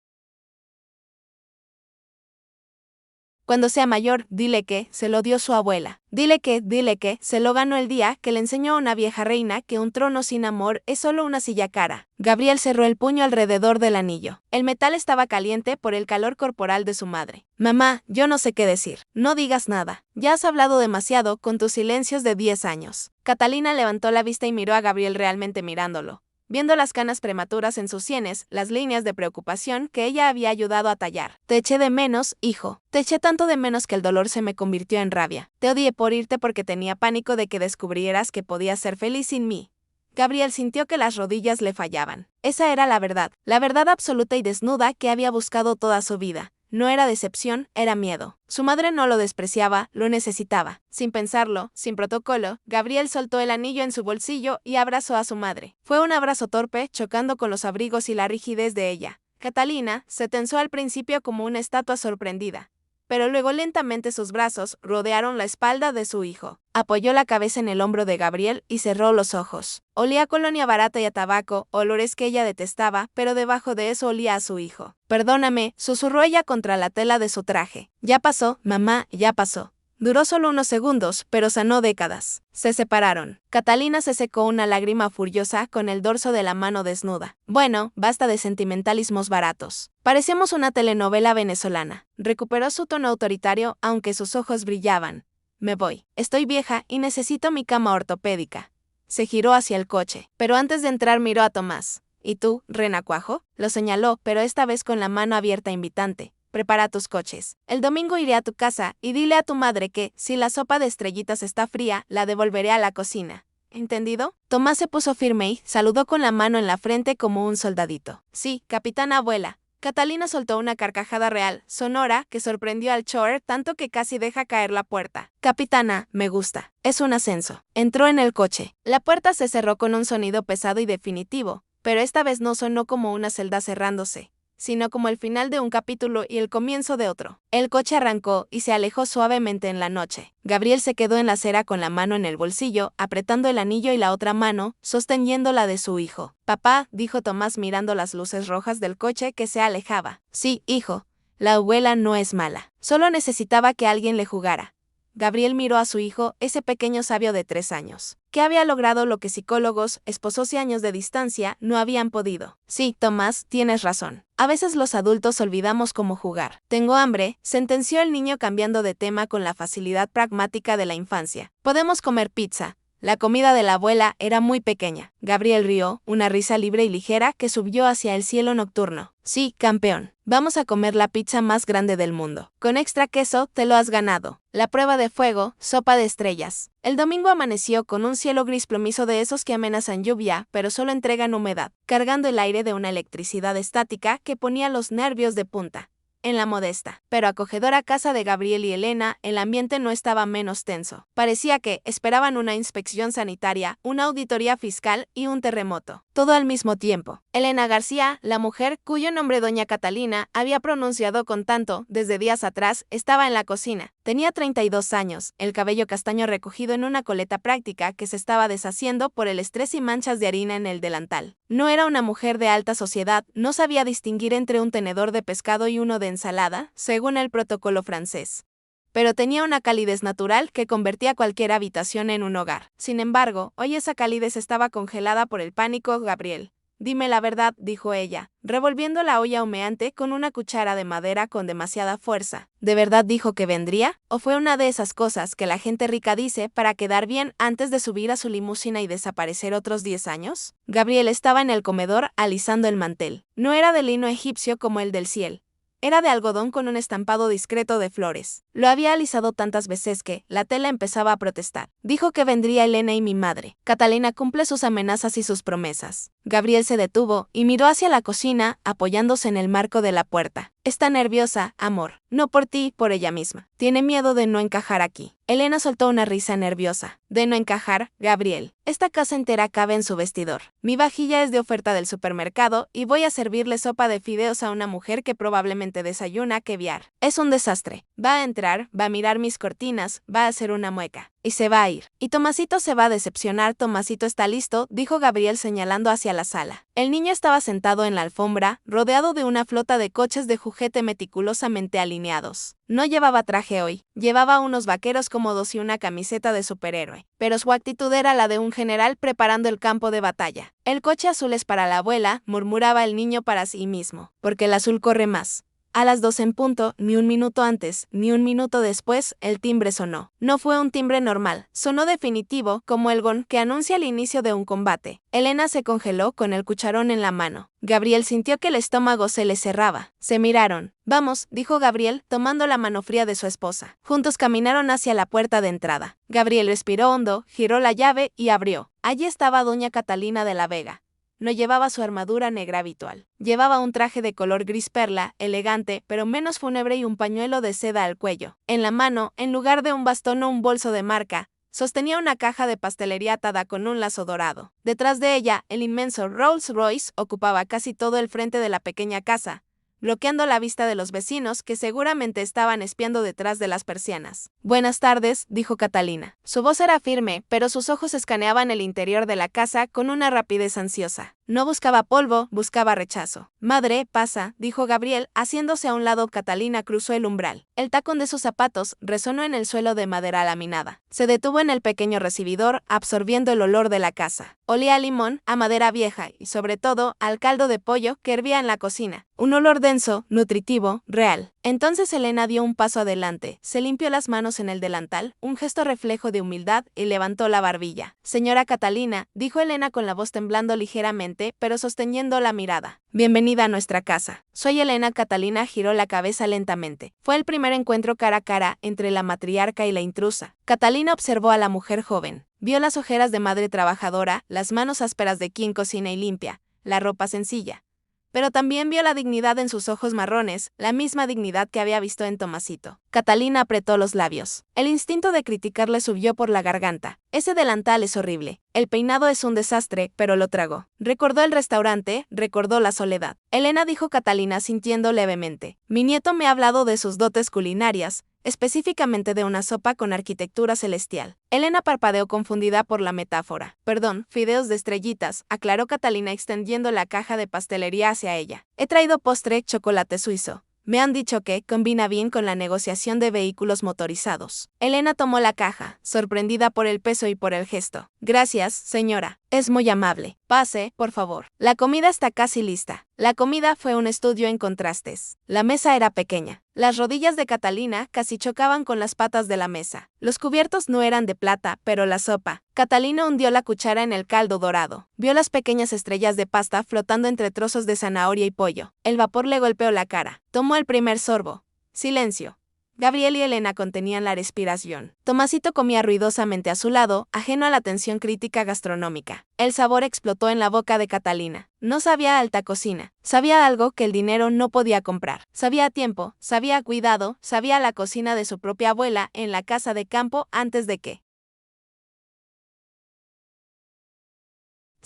Cuando sea mayor, dile que se lo dio su abuela. Dile que se lo ganó el día que le enseñó a una vieja reina que un trono sin amor es solo una silla cara. Gabriel cerró el puño alrededor del anillo. El metal estaba caliente por el calor corporal de su madre. Mamá, yo no sé qué decir. No digas nada. Ya has hablado demasiado con tus silencios de 10 años. Catalina levantó la vista y miró a Gabriel realmente mirándolo. Viendo las canas prematuras en sus sienes, las líneas de preocupación que ella había ayudado a tallar. Te eché de menos, hijo. Te eché tanto de menos que el dolor se me convirtió en rabia. Te odié por irte porque tenía pánico de que descubrieras que podías ser feliz sin mí. Gabriel sintió que las rodillas le fallaban. Esa era la verdad absoluta y desnuda que había buscado toda su vida. No era decepción, era miedo. Su madre no lo despreciaba, lo necesitaba. Sin pensarlo, sin protocolo, Gabriel soltó el anillo en su bolsillo y abrazó a su madre. Fue un abrazo torpe, chocando con los abrigos y la rigidez de ella. Catalina se tensó al principio como una estatua sorprendida, pero luego lentamente sus brazos rodearon la espalda de su hijo. Apoyó la cabeza en el hombro de Gabriel y cerró los ojos. Olía a colonia barata y a tabaco, olores que ella detestaba, pero debajo de eso olía a su hijo. Perdóname, susurró ella contra la tela de su traje. Ya pasó, mamá, ya pasó. Duró solo unos segundos, pero sanó décadas. Se separaron. Catalina se secó una lágrima furiosa con el dorso de la mano desnuda. Bueno, basta de sentimentalismos baratos. Parecemos una telenovela venezolana. Recuperó su tono autoritario, aunque sus ojos brillaban. Me voy. Estoy vieja y necesito mi cama ortopédica. Se giró hacia el coche, pero antes de entrar miró a Tomás. ¿Y tú, renacuajo? Lo señaló, pero esta vez con la mano abierta invitante. Prepara tus coches. El domingo iré a tu casa y dile a tu madre que, si la sopa de estrellitas está fría, la devolveré a la cocina. ¿Entendido? Tomás se puso firme y saludó con la mano en la frente como un soldadito. Sí, capitana abuela. Catalina soltó una carcajada real, sonora, que sorprendió al chofer tanto que casi deja caer la puerta. Capitana, me gusta. Es un ascenso. Entró en el coche. La puerta se cerró con un sonido pesado y definitivo, pero esta vez no sonó como una celda cerrándose, sino como el final de un capítulo y el comienzo de otro. El coche arrancó y se alejó suavemente en la noche. Gabriel se quedó en la acera con la mano en el bolsillo, apretando el anillo y la otra mano, sosteniendo la de su hijo. Papá, dijo Tomás mirando las luces rojas del coche que se alejaba. Sí, hijo, la abuela no es mala. Solo necesitaba que alguien le jugara. Gabriel miró a su hijo, ese pequeño sabio de 3 años, que había logrado lo que psicólogos, esposos y años de distancia, no habían podido. Sí, Tomás, tienes razón. A veces los adultos olvidamos cómo jugar. Tengo hambre, sentenció el niño cambiando de tema con la facilidad pragmática de la infancia. Podemos comer pizza. La comida de la abuela era muy pequeña. Gabriel rió, una risa libre y ligera que subió hacia el cielo nocturno. Sí, campeón. Vamos a comer la pizza más grande del mundo. Con extra queso, te lo has ganado. La prueba de fuego, sopa de estrellas. El domingo amaneció con un cielo gris plomizo de esos que amenazan lluvia, pero solo entregan humedad, cargando el aire de una electricidad estática que ponía los nervios de punta. En la modesta, pero acogedora casa de Gabriel y Elena, el ambiente no estaba menos tenso. Parecía que esperaban una inspección sanitaria, una auditoría fiscal y un terremoto. Todo al mismo tiempo. Elena García, la mujer cuyo nombre doña Catalina había pronunciado con tanto desde días atrás, estaba en la cocina, Tenía 32 años, el cabello castaño recogido en una coleta práctica que se estaba deshaciendo por el estrés y manchas de harina en el delantal. No era una mujer de alta sociedad, no sabía distinguir entre un tenedor de pescado y uno de ensalada, según el protocolo francés. Pero tenía una calidez natural que convertía cualquier habitación en un hogar. Sin embargo, hoy esa calidez estaba congelada por el pánico. Gabriel, dime la verdad, dijo ella, revolviendo la olla humeante con una cuchara de madera con demasiada fuerza. ¿De verdad dijo que vendría? ¿O fue una de esas cosas que la gente rica dice para quedar bien antes de subir a su limusina y desaparecer otros 10 años? Gabriel estaba en el comedor alisando el mantel. No era de lino egipcio como el del cielo. Era de algodón con un estampado discreto de flores. Lo había alisado tantas veces que la tela empezaba a protestar. Dijo que vendría Elena y mi madre. Catalina cumple sus amenazas y sus promesas. Gabriel se detuvo y miró hacia la cocina, apoyándose en el marco de la puerta. Está nerviosa, amor. No por ti, por ella misma. Tiene miedo de no encajar aquí. Elena soltó una risa nerviosa. ¿De no encajar, Gabriel? Esta casa entera cabe en su vestidor. Mi vajilla es de oferta del supermercado y voy a servirle sopa de fideos a una mujer que probablemente desayuna caviar. Es un desastre. Va a entrar, va a mirar mis cortinas, va a hacer una mueca. Y se va a ir. Y Tomasito se va a decepcionar. Tomasito está listo, dijo Gabriel señalando hacia la sala. El niño estaba sentado en la alfombra, rodeado de una flota de coches de juguete meticulosamente alineados. No llevaba traje hoy, llevaba unos vaqueros cómodos y una camiseta de superhéroe, pero su actitud era la de un general preparando el campo de batalla. El coche azul es para la abuela, murmuraba el niño para sí mismo, porque el azul corre más. A las 2 en punto, ni un minuto antes, ni un minuto después, el timbre sonó. No fue un timbre normal, sonó definitivo, como el gong que anuncia el inicio de un combate. Elena se congeló con el cucharón en la mano. Gabriel sintió que el estómago se le cerraba. Se miraron. Vamos, dijo Gabriel, tomando la mano fría de su esposa. Juntos caminaron hacia la puerta de entrada. Gabriel respiró hondo, giró la llave y abrió. Allí estaba doña Catalina de la Vega. No llevaba su armadura negra habitual. Llevaba un traje de color gris perla, elegante, pero menos fúnebre y un pañuelo de seda al cuello. En la mano, en lugar de un bastón o un bolso de marca, sostenía una caja de pastelería atada con un lazo dorado. Detrás de ella, el inmenso Rolls Royce ocupaba casi todo el frente de la pequeña casa, bloqueando la vista de los vecinos que seguramente estaban espiando detrás de las persianas. Buenas tardes, dijo Catalina. Su voz era firme, pero sus ojos escaneaban el interior de la casa con una rapidez ansiosa. No buscaba polvo, buscaba rechazo. Madre, pasa, dijo Gabriel, haciéndose a un lado. Catalina cruzó el umbral. El tacón de sus zapatos resonó en el suelo de madera laminada. Se detuvo en el pequeño recibidor, absorbiendo el olor de la casa. Olía a limón, a madera vieja y, sobre todo, al caldo de pollo que hervía en la cocina. Un olor denso, nutritivo, real. Entonces Elena dio un paso adelante, se limpió las manos en el delantal, un gesto reflejo de humildad, y levantó la barbilla. Señora Catalina, dijo Elena con la voz temblando ligeramente, pero sosteniendo la mirada. Bienvenida a nuestra casa. Soy Elena. Catalina giró la cabeza lentamente. Fue el primer encuentro cara a cara entre la matriarca y la intrusa. Catalina observó a la mujer joven. Vio las ojeras de madre trabajadora, las manos ásperas de quien cocina y limpia, la ropa sencilla. Pero también vio la dignidad en sus ojos marrones, la misma dignidad que había visto en Tomasito. Catalina apretó los labios. El instinto de criticar le subió por la garganta. Ese delantal es horrible. El peinado es un desastre, pero lo tragó. Recordó el restaurante, recordó la soledad. Elena, dijo Catalina sintiendo levemente. Mi nieto me ha hablado de sus dotes culinarias, específicamente de una sopa con arquitectura celestial. Elena parpadeó confundida por la metáfora. Perdón, fideos de estrellitas, aclaró Catalina extendiendo la caja de pastelería hacia ella. He traído postre, chocolate suizo. Me han dicho que combina bien con la negociación de vehículos motorizados. Elena tomó la caja, sorprendida por el peso y por el gesto. Gracias, señora. Es muy amable. Pase, por favor. La comida está casi lista. La comida fue un estudio en contrastes. La mesa era pequeña. Las rodillas de Catalina casi chocaban con las patas de la mesa. Los cubiertos no eran de plata, pero la sopa. Catalina hundió la cuchara en el caldo dorado. Vio las pequeñas estrellas de pasta flotando entre trozos de zanahoria y pollo. El vapor le golpeó la cara. Tomó el primer sorbo. Silencio. Gabriel y Elena contenían la respiración. Tomasito comía ruidosamente a su lado, ajeno a la tensión crítica gastronómica. El sabor explotó en la boca de Catalina. No sabía a alta cocina. Sabía algo que el dinero no podía comprar. Sabía a tiempo, sabía a cuidado, sabía a la cocina de su propia abuela en la casa de campo antes de que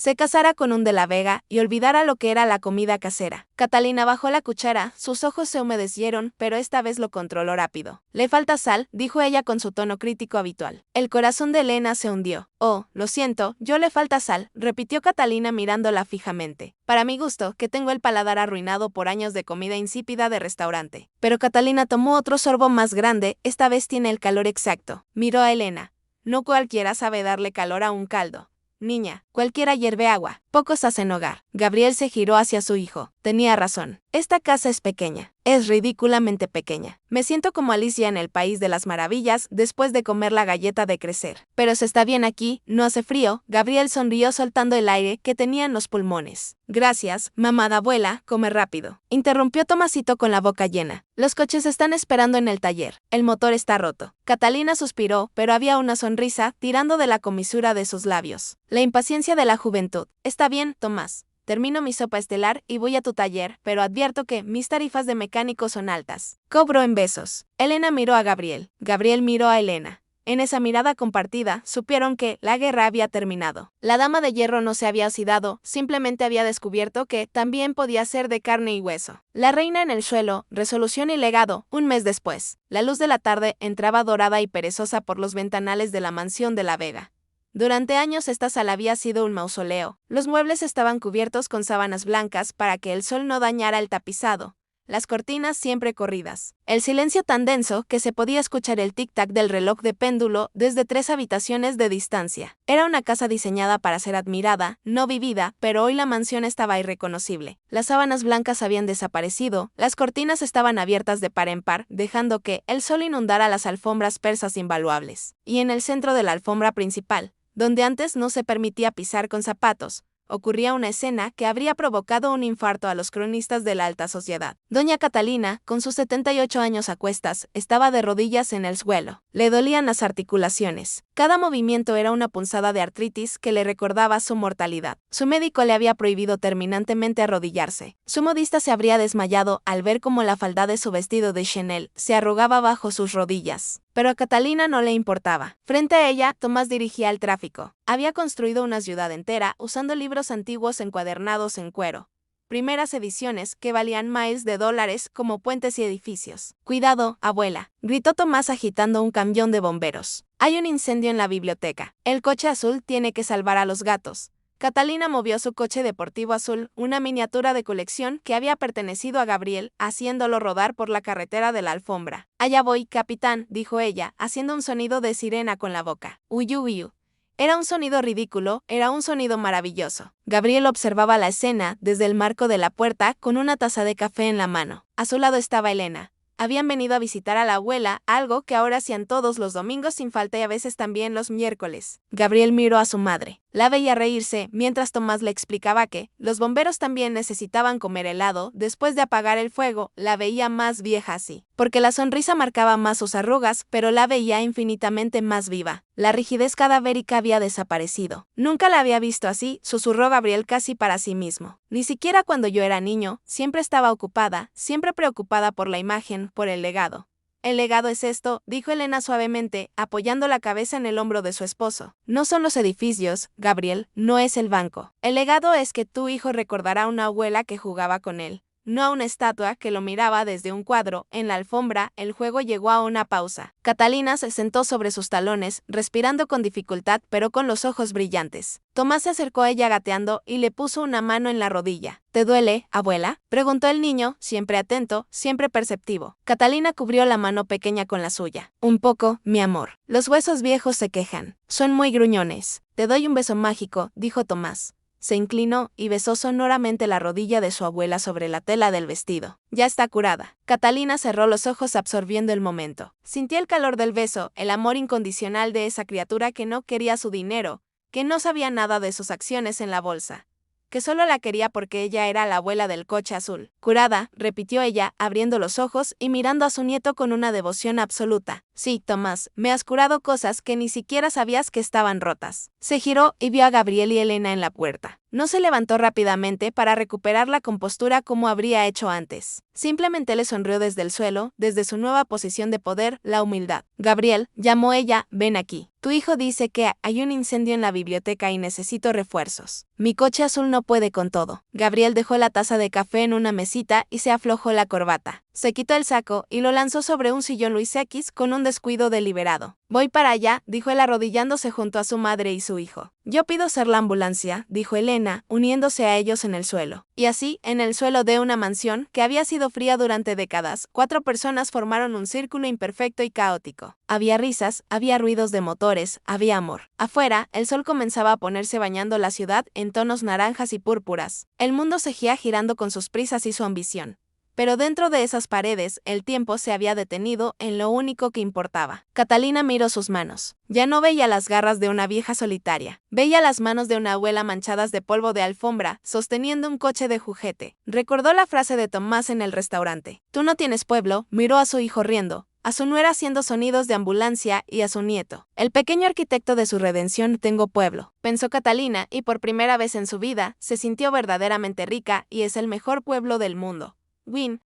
se casara con un de la Vega y olvidara lo que era la comida casera. Catalina bajó la cuchara, sus ojos se humedecieron, pero esta vez lo controló rápido. Le falta sal, dijo ella con su tono crítico habitual. El corazón de Elena se hundió. Oh, lo siento, yo le falta sal, repitió Catalina mirándola fijamente. Para mi gusto, que tengo el paladar arruinado por años de comida insípida de restaurante. Pero Catalina tomó otro sorbo más grande, esta vez tiene el calor exacto. Miró a Elena. No cualquiera sabe darle calor a un caldo. Niña, cualquiera hierve agua, pocos hacen hogar. Gabriel se giró hacia su hijo. Tenía razón. Esta casa es pequeña. Es ridículamente pequeña. Me siento como Alicia en el País de las Maravillas después de comer la galleta de crecer. Pero se está bien aquí, no hace frío. Gabriel sonrió soltando el aire que tenía en los pulmones. Gracias, mamada abuela, come rápido. Interrumpió Tomasito con la boca llena. Los coches están esperando en el taller. El motor está roto. Catalina suspiró, pero había una sonrisa tirando de la comisura de sus labios. La impaciencia de la juventud. Está bien, Tomás. Termino mi sopa estelar y voy a tu taller, pero advierto que mis tarifas de mecánico son altas. Cobro en besos. Elena miró a Gabriel. Gabriel miró a Elena. En esa mirada compartida, supieron que la guerra había terminado. La dama de hierro no se había oxidado, simplemente había descubierto que también podía ser de carne y hueso. La reina en el suelo, resolución y legado, un mes después. La luz de la tarde entraba dorada y perezosa por los ventanales de la mansión de la Vega. Durante años esta sala había sido un mausoleo. Los muebles estaban cubiertos con sábanas blancas para que el sol no dañara el tapizado. Las cortinas siempre corridas. El silencio tan denso que se podía escuchar el tic-tac del reloj de péndulo desde 3 habitaciones de distancia. Era una casa diseñada para ser admirada, no vivida, pero hoy la mansión estaba irreconocible. Las sábanas blancas habían desaparecido, las cortinas estaban abiertas de par en par, dejando que el sol inundara las alfombras persas invaluables. Y en el centro de la alfombra principal, donde antes no se permitía pisar con zapatos, ocurría una escena que habría provocado un infarto a los cronistas de la alta sociedad. Doña Catalina, con sus 78 años a cuestas, estaba de rodillas en el suelo. Le dolían las articulaciones. Cada movimiento era una punzada de artritis que le recordaba su mortalidad. Su médico le había prohibido terminantemente arrodillarse. Su modista se habría desmayado al ver cómo la falda de su vestido de Chanel se arrugaba bajo sus rodillas. Pero a Catalina no le importaba. Frente a ella, Tomás dirigía el tráfico. Había construido una ciudad entera usando libros antiguos encuadernados en cuero. Primeras ediciones que valían miles de dólares como puentes y edificios. «Cuidado, abuela», gritó Tomás agitando un camión de bomberos. «Hay un incendio en la biblioteca. El coche azul tiene que salvar a los gatos». Catalina movió su coche deportivo azul, una miniatura de colección que había pertenecido a Gabriel, haciéndolo rodar por la carretera de la alfombra. «Allá voy, capitán», dijo ella, haciendo un sonido de sirena con la boca. «Uyu, uyu». Era un sonido ridículo, era un sonido maravilloso. Gabriel observaba la escena desde el marco de la puerta con una taza de café en la mano. A su lado estaba Elena. Habían venido a visitar a la abuela, algo que ahora hacían todos los domingos sin falta y a veces también los miércoles. Gabriel miró a su madre. La veía reírse mientras Tomás le explicaba que los bomberos también necesitaban comer helado después de apagar el fuego. La veía más vieja así, porque la sonrisa marcaba más sus arrugas, pero la veía infinitamente más viva. La rigidez cadavérica había desaparecido. «Nunca la había visto así», susurró Gabriel casi para sí mismo. «Ni siquiera cuando yo era niño, siempre estaba ocupada, siempre preocupada por la imagen, por el legado». «El legado es esto», dijo Elena suavemente, apoyando la cabeza en el hombro de su esposo. «No son los edificios, Gabriel, no es el banco. El legado es que tu hijo recordará a una abuela que jugaba con él, no a una estatua que lo miraba desde un cuadro». En la alfombra, el juego llegó a una pausa. Catalina se sentó sobre sus talones, respirando con dificultad pero con los ojos brillantes. Tomás se acercó a ella gateando y le puso una mano en la rodilla. «¿Te duele, abuela?», preguntó el niño, siempre atento, siempre perceptivo. Catalina cubrió la mano pequeña con la suya. «Un poco, mi amor. Los huesos viejos se quejan. Son muy gruñones. Te doy un beso mágico», dijo Tomás. Se inclinó y besó sonoramente la rodilla de su abuela sobre la tela del vestido. «Ya está curada». Catalina cerró los ojos absorbiendo el momento. Sintió el calor del beso, el amor incondicional de esa criatura que no quería su dinero, que no sabía nada de sus acciones en la bolsa, que solo la quería porque ella era la abuela del coche azul. «Curada», repitió ella, abriendo los ojos y mirando a su nieto con una devoción absoluta. «Sí, Tomás, me has curado cosas que ni siquiera sabías que estaban rotas». Se giró y vio a Gabriel y Elena en la puerta. No se levantó rápidamente para recuperar la compostura como habría hecho antes. Simplemente le sonrió desde el suelo, desde su nueva posición de poder, la humildad. Gabriel, llamó ella, ven aquí. Tu hijo dice que hay un incendio en la biblioteca y necesito refuerzos. Mi coche azul no puede con todo. Gabriel dejó la taza de café en una mesita y se aflojó la corbata. Se quitó el saco y lo lanzó sobre un sillón Luis X con un descuido deliberado. Voy para allá, dijo él arrodillándose junto a su madre y su hijo. Yo pido ser la ambulancia, dijo Elena, uniéndose a ellos en el suelo. Y así, en el suelo de una mansión que había sido fría durante décadas, 4 personas formaron un círculo imperfecto y caótico. Había risas, había ruidos de motores, había amor. Afuera, el sol comenzaba a ponerse bañando la ciudad en tonos naranjas y púrpuras. El mundo seguía girando con sus prisas y su ambición. Pero dentro de esas paredes, el tiempo se había detenido en lo único que importaba. Catalina miró sus manos. Ya no veía las garras de una vieja solitaria. Veía las manos de una abuela manchadas de polvo de alfombra, sosteniendo un coche de juguete. Recordó la frase de Tomás en el restaurante. Tú no tienes pueblo, miró a su hijo riendo, a su nuera haciendo sonidos de ambulancia y a su nieto. El pequeño arquitecto de su redención tengo pueblo, pensó Catalina, y por primera vez en su vida, se sintió verdaderamente rica y es el mejor pueblo del mundo. Win,